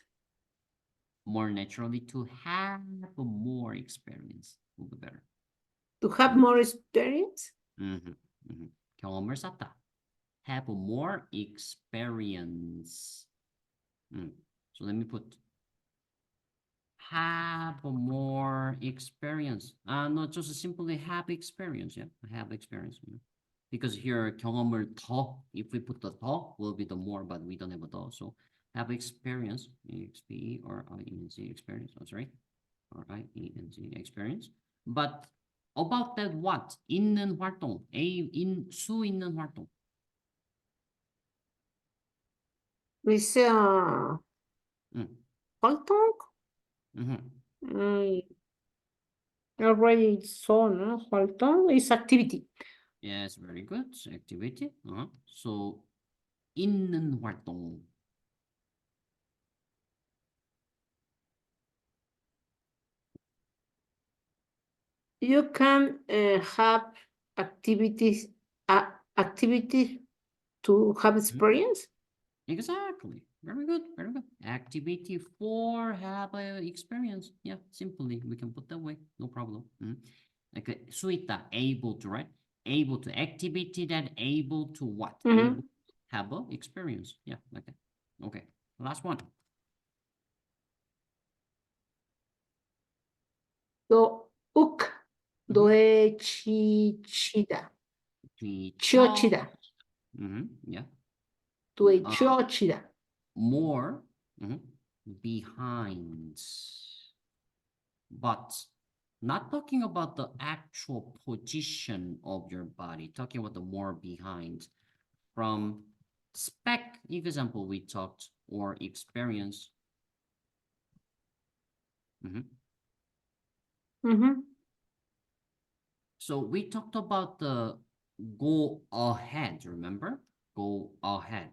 More naturally, to have more experience will be better. To have more experience. 경험을 쌓다. Have more experience. So let me put have more experience. No, just simply have experience. Yeah, have experience. Because here 경험을 더, if we put the 더, will be the more, but we don't have a 더. So have experience, EXP or IENC experience. Oh, sorry, or IENC experience. But about that, what? 있는 활동, 수 있는 활동. Is 활동? Already saw, no? 활동 is activity. Yes, very good. Activity. So 있는 활동. You can have activities to have experience. Exactly. Very good. Very good. Activity for have experience. Yeah, simply we can put that way. No problem. Okay. 수 있다. Able to, right? Able to. Activity that able to what? Able to have a experience. Yeah. Okay. Okay. Last one. 너의 치치다. 치어치다. Yeah. 너의 치어치다. More behind. But not talking about the actual position of your body, talking about the more behind. From spec example we talked, or experience. So we talked about the go ahead, remember? Go ahead.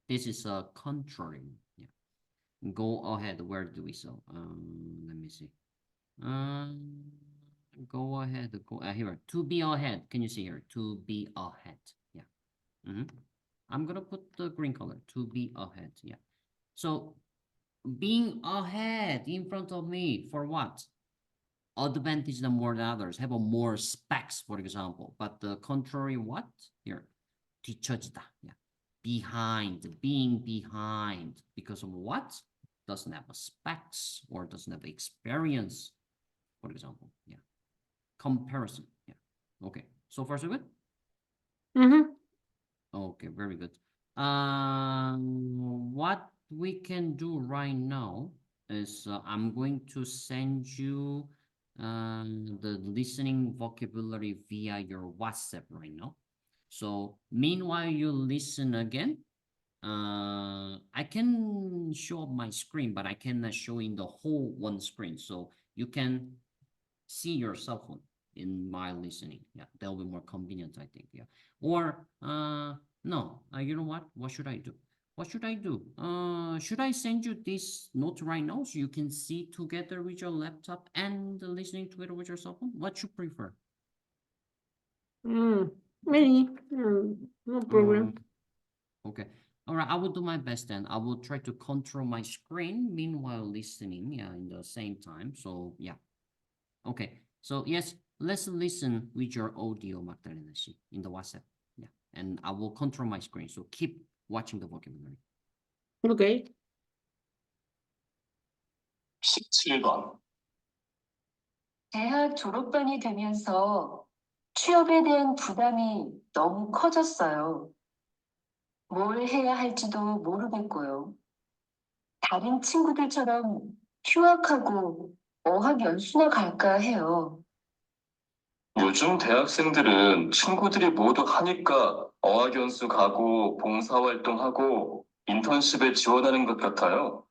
This is a contrary. Yeah. Go ahead. Where do we saw? Let me see. Go ahead. Go here. To be ahead. Can you see here? To be ahead. Yeah. I'm gonna put the green color. To be ahead. Yeah. So being ahead in front of me for what? Advantage than more than others. Have a more specs, for example. But the contrary, what? Here. 뒤처지다. Yeah. Behind. Being behind. Because of what? Doesn't have a specs or doesn't have experience, for example. Yeah. Comparison. Yeah. Okay. So far so good? Okay, very good. What we can do right now is I'm going to send you the listening vocabulary via your WhatsApp right now. So meanwhile you listen again. I can show up my screen, but I cannot show in the whole one screen. So you can see your cell phone in my listening. Yeah, that'll be more convenient, I think. Yeah. Or no, you know what? What should I do? What should I do? Should I send you this note right now so you can see together with your laptop and listening together with your cell phone? What you prefer? Many. No problem. Okay. All right, I will do my best then. I will try to control my screen meanwhile listening, yeah, in the same time. So yeah. Okay. So yes, let's listen with your audio, Magdalena, in the WhatsApp. Yeah. And I will control my screen. So keep watching the vocabulary. Okay. 17번. 대학 졸업반이 되면서 취업에 대한 부담이 너무 커졌어요. 뭘 해야 할지도 모르겠고요. 다른 친구들처럼 휴학하고 어학연수나 갈까 해요. 요즘 대학생들은 친구들이 모두 하니까 어학연수 가고 봉사활동하고 인턴십에 지원하는 것 같아요.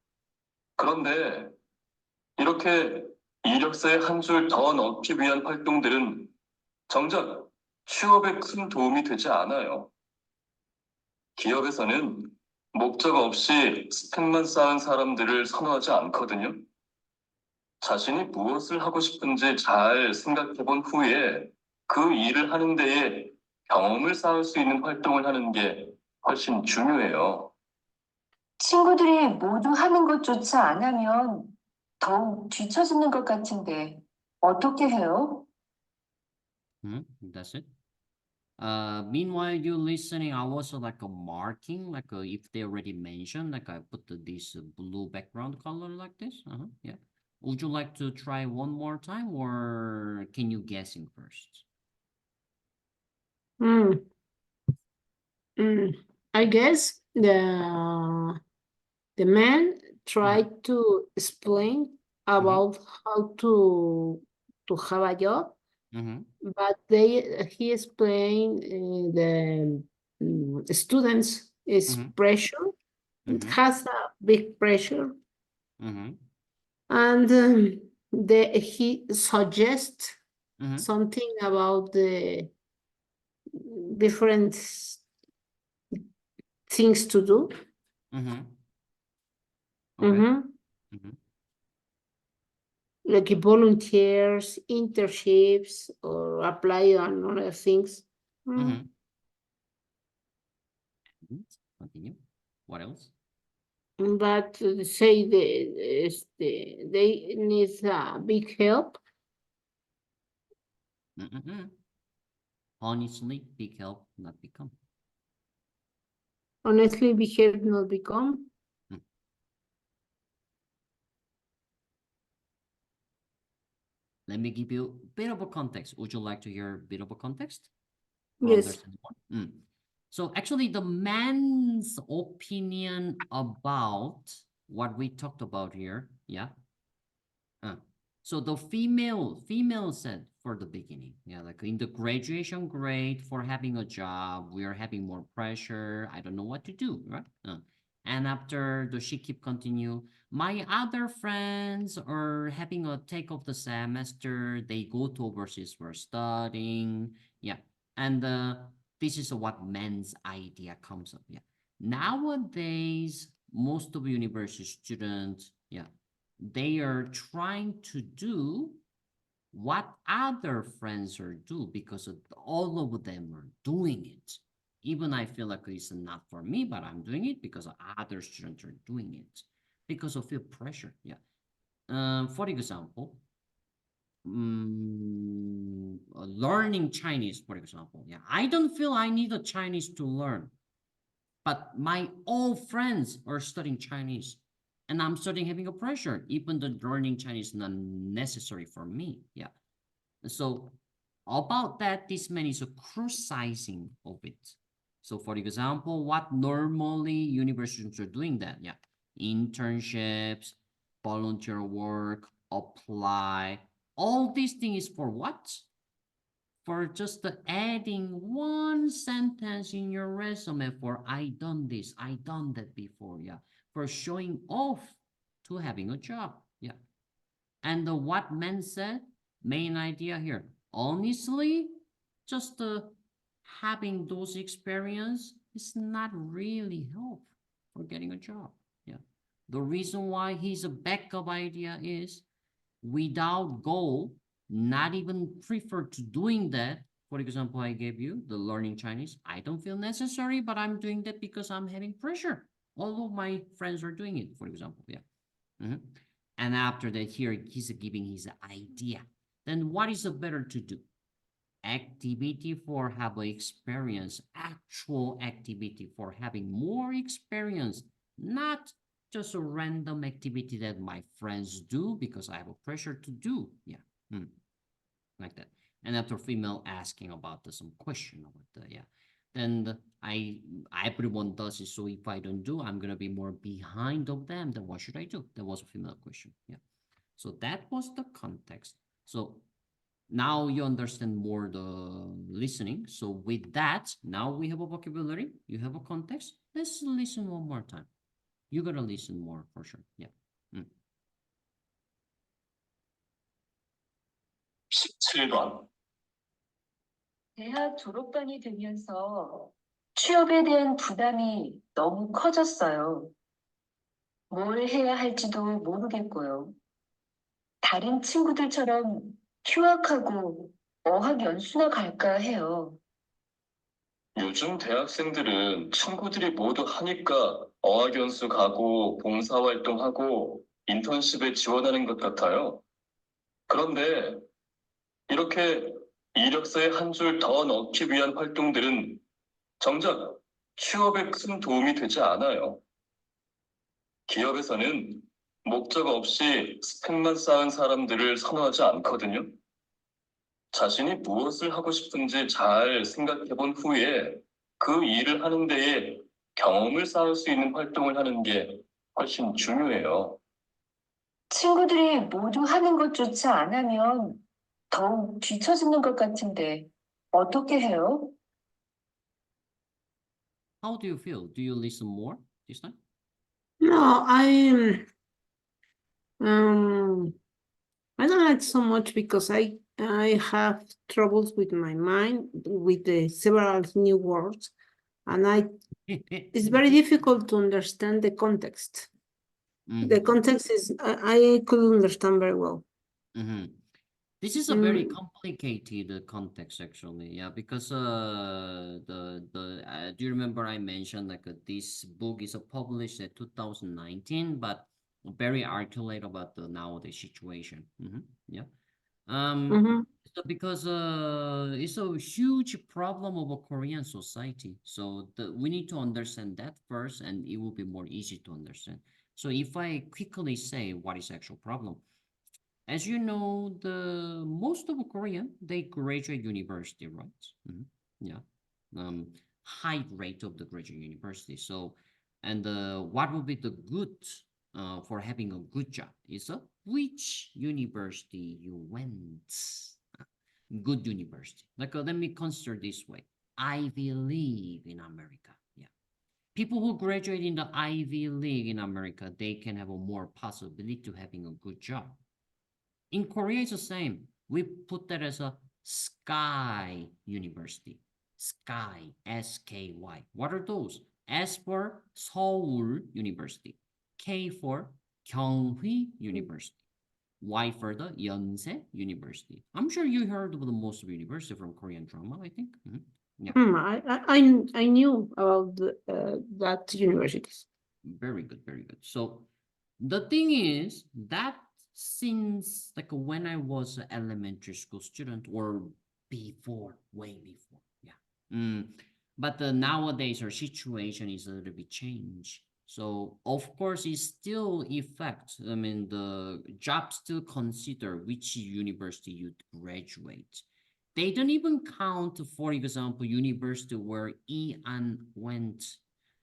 그런데 이렇게 이력서에 한 줄 더 넣기 위한 활동들은 정작 취업에 큰 도움이 되지 않아요. 기업에서는 목적 없이 스펙만 쌓은 사람들을 선호하지 않거든요. 자신이 무엇을 하고 싶은지 잘 생각해 본 후에 그 일을 하는 데에 경험을 쌓을 수 있는 활동을 하는 게 훨씬 중요해요. 친구들이 모두 하는 것조차 안 하면 더욱 뒤처지는 것 같은데 어떻게 해요? That's it. Meanwhile, you listening, I was like a marking, like if they already mentioned, like I put this blue background color like this. Yeah. Would you like to try one more time, or can you guessing first? Mm. I guess the man tried to explain about how to have a job, but he explained the students is pressure. It has a big pressure, and he suggests something about the different things to do. Okay. Like volunteers, internships, or apply on other things. Continue. What else? But say they need big help. Honestly, big help, not become. Honestly, big help not become. Let me give you a bit of a context. Would you like to hear a bit of a context? Yes. So actually, the man's opinion about what we talked about here, yeah. So the female said for the beginning, yeah, like in the graduation grade for having a job, we are having more pressure. I don't know what to do, right? And after the she keep continue, my other friends are having a take of the semester. They go to overseas for studying, yeah. And this is what men's idea comes up, yeah. Nowadays, most of university students, yeah, they are trying to do what other friends are do because all of them are doing it. Even I feel like it's not for me, but I'm doing it because other students are doing it because of feel pressure. Yeah. For example, learning Chinese, for example. Yeah, I don't feel I need a Chinese to learn, but my all friends are studying Chinese and I'm studying having a pressure, even though learning Chinese is not necessary for me. Yeah. So about that, this man is a criticizing of it. So for example, what normally universities are doing that, yeah, internships, volunteer work, apply, all these things for what? For just adding one sentence in your resume for I done this, I done that before, yeah, for showing off to having a job, yeah. And what men said, main idea here, honestly, just having those experience is not really help for getting a job, yeah. The reason why he's a backup idea is without goal, not even prefer to doing that. For example, I gave you the learning Chinese. I don't feel necessary, but I'm doing that because I'm having pressure. All of my friends are doing it, for example, yeah. And after that, here he's giving his idea. Then what is better to do? Activity for have experience, actual activity for having more experience, not just a random activity that my friends do because I have a pressure to do. Yeah, like that. And after female asking about some question about the, yeah, then everyone does it. So if I don't do, I'm gonna be more behind of them. Then what should I do? That was a female question. Yeah. So that was the context. So now you understand more the listening. So with that, now we have a vocabulary. You have a context. Let's listen one more time. You gotta listen more for sure. Yeah. 17번. 대학 졸업반이 되면서 취업에 대한 부담이 너무 커졌어요. 뭘 해야 할지도 모르겠고요. 다른 친구들처럼 휴학하고 어학연수나 갈까 해요. 요즘 대학생들은 친구들이 모두 하니까 어학연수 가고 봉사활동하고 인턴십에 지원하는 것 같아요. 그런데 이렇게 이력서에 한 줄 더 넣기 위한 활동들은 정작 취업에 큰 도움이 되지 않아요. 기업에서는 목적 없이 스펙만 쌓은 사람들을 선호하지 않거든요. 자신이 무엇을 하고 싶은지 잘 생각해 본 후에 그 일을 하는 데에 경험을 쌓을 수 있는 활동을 하는 게 훨씬 중요해요. 친구들이 모두 하는 것조차 안 하면 더욱 뒤처지는 것 같은데 어떻게 해요? How do you feel? Do you listen more this time? No, I don't like so much because I have troubles with my mind with the several new words, and it's very difficult to understand the context. The Mhm. context is I could understand very well. Mhm. This is a very Mm. complicated context actually, yeah, because do you remember I mentioned like this book is published in 2019, but very articulate about the nowadays situation. Yeah. Mhm. So because it's a huge problem of a Korean society. So we need to understand that first, and it will be more easy to understand. So if I quickly say what is actual problem, as you know, the most of Korean they graduate university, right? Yeah, um, high rate of the graduate university. So, and what would be the good for having a good job is which university you went. Good university. Like let me consider this way. Ivy League in America. Yeah, people who graduate in the Ivy League in America, they can have a more possibility to having a good job. In Korea, it's the same. We put that as a Sky University. Sky, S-K-Y. What are those? S for Seoul University. K for Gyeonghui University. Y for the Yonsei University. I'm sure you heard of the most of university from Korean drama, I think. Yeah. I knew about that universities. Very good, very good. So the thing is that since like when I was an elementary school student or before, way before, yeah. But nowadays our situation is a little bit changed. So of course it still affects. I mean the job still consider which university you graduate. They don't even count, for example, university where Ian went.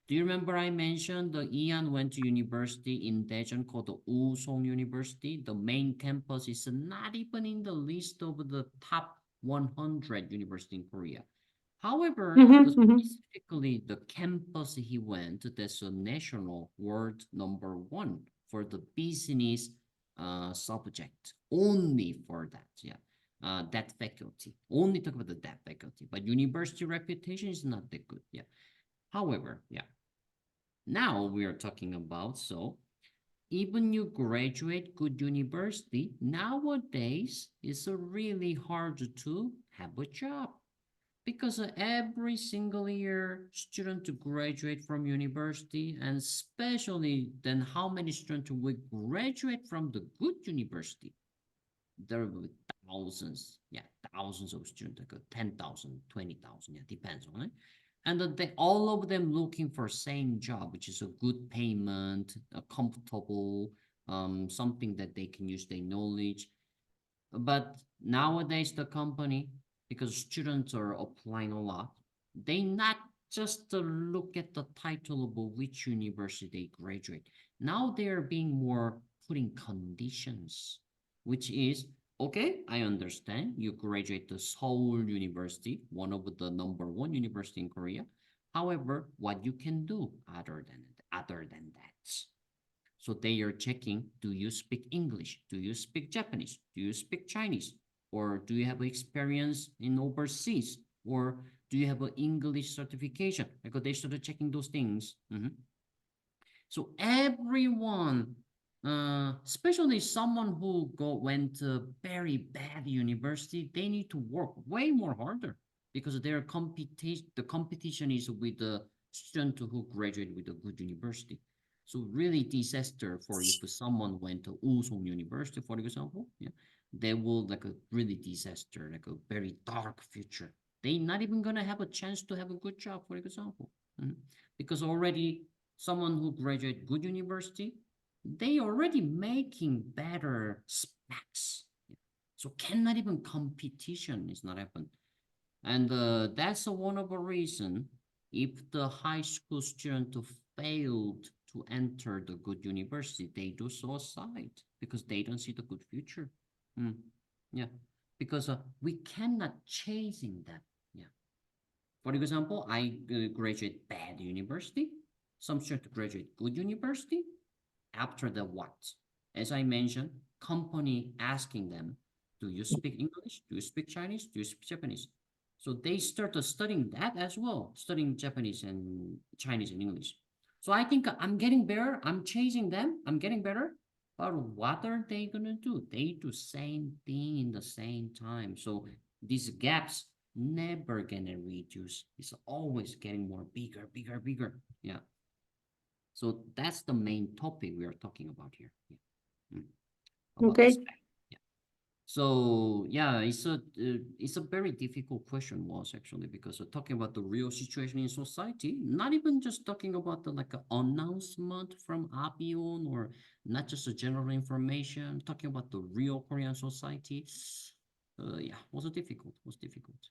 Do you remember I mentioned the Ian went to university in Daejeon called the Usong University? The main campus is not even in the list of the top 100 university in Korea. However, specifically the campus he went, that's a national world number one for the business subject, only for that, yeah. That faculty, only talk about that faculty, but university reputation is not that good, yeah. However, yeah, now we are talking about, so even you graduate good university, nowadays it's really hard to have a job because every single year student to graduate from university, and especially then how many students will graduate from the good university. There will be thousands, yeah, thousands of students, like 10,000, 20,000, yeah, depends on it. And they all of them looking for same job, which is a good payment, a comfortable, something that they can use their knowledge. But nowadays the company, because students are applying a lot, they not just look at the title of which university they graduate. Now they are being more putting conditions, which is okay, I understand you graduate the Seoul University, one of the number one university in Korea. However, what you can do other than that. So they are checking, do you speak English? Do you speak Japanese? Do you speak Chinese? Or do you have experience in overseas? Or do you have an English certification? Because they started checking those things. So everyone, especially someone who went to very bad university, they need to work way more harder because their the competition is with the student who graduate with a good university. So really disaster for if someone went to Usong University, for example, yeah, they will like a really disaster, like a very dark future. They not even gonna have a chance to have a good job, for example, because already someone who graduate good university, they already making better specs. So cannot even competition is not happen. And that's one of the reason if the high school student failed to enter the good university, they do suicide because they don't see the good future. Yeah, because we cannot chasing that. Yeah. For example, I graduate bad university. Some students graduate good university. After the what? As I mentioned, company asking them, do you speak English? Do you speak Chinese? Do you speak Japanese? So they started studying that as well, studying Japanese and Chinese and English. So I think I'm getting better. I'm chasing them. I'm getting better. But what are they gonna do? They do same thing in the same time. So these gaps never gonna reduce. It's always getting more bigger, bigger, bigger. Yeah. So that's the main topic we are talking about here. Yeah. About Okay. this. Yeah. So yeah, it's a very difficult question was actually because talking about the real situation in society, not even just talking about the like announcement from Abion or not just a general information, talking about the real Korean society. Yeah, was difficult.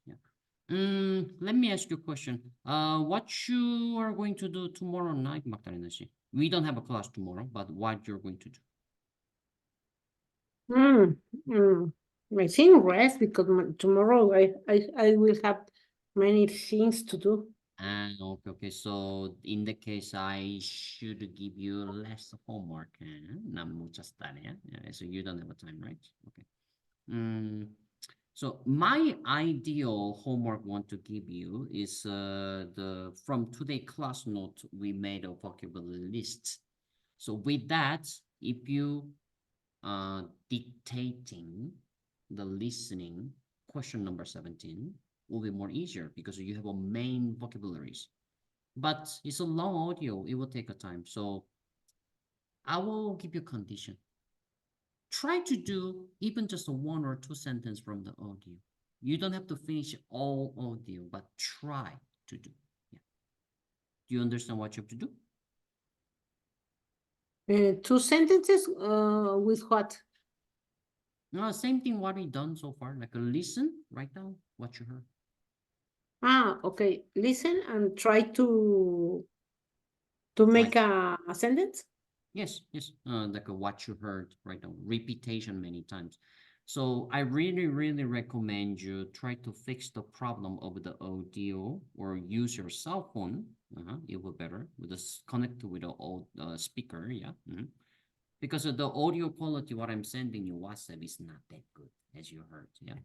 Yeah. Let me ask you a question. What you are going to do tomorrow night, Magdalena? We don't have a class tomorrow, but what you're going to do? I think rest because tomorrow I will have many things to do. Okay. So in the case, I should give you less homework. Not muchas tareas. Yeah, so you don't have a time, right? Okay. So my ideal homework want to give you is the from today class note we made a vocabulary list. So with that, if you dictating the listening question number 17 will be more easier because you have a main vocabularies. But it's a long audio, it will take a time. So I will give you a condition. Try to do even just a 1 or 2 sentence from the audio. You don't have to finish all audio, but try to do. Yeah. Do you understand what you have to do? 2 sentences with what? No, same thing what we done so far. Like a listen, write down what you heard. Okay. Listen and try to make a sentence. Yes, like what you heard right now, repetition many times. So I really recommend you try to fix the problem of the audio or use your cell phone. It will better with this connect with the old speaker. Yeah, because of the audio quality, what I'm sending you WhatsApp is not that good as you heard. Yeah.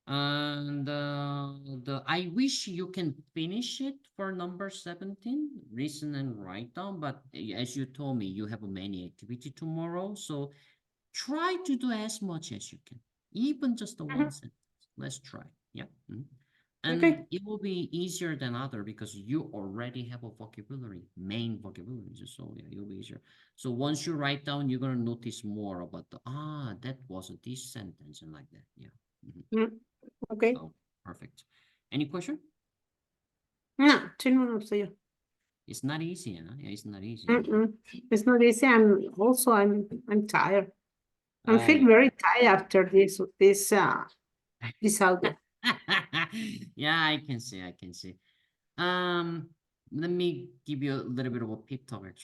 And I wish you can finish it for number 17, listen and write down. But as you told me, you have many activity tomorrow, so try to do as much as you can, even just the one sentence. Let's try. Yeah. And Okay. it will be easier than other because you already have a vocabulary, main vocabulary. So yeah, it'll be easier. So once you write down, you're gonna notice more about that was this sentence and like that. Yeah. Okay. Oh, perfect. Any question? No, 질문 없어요. It's not easy, huh? Yeah, it's not easy. It's not easy. I'm tired. I Oh, feel yeah. very tired after this audio. Yeah, I can see. Let me give you a little bit of a pep talk, actually.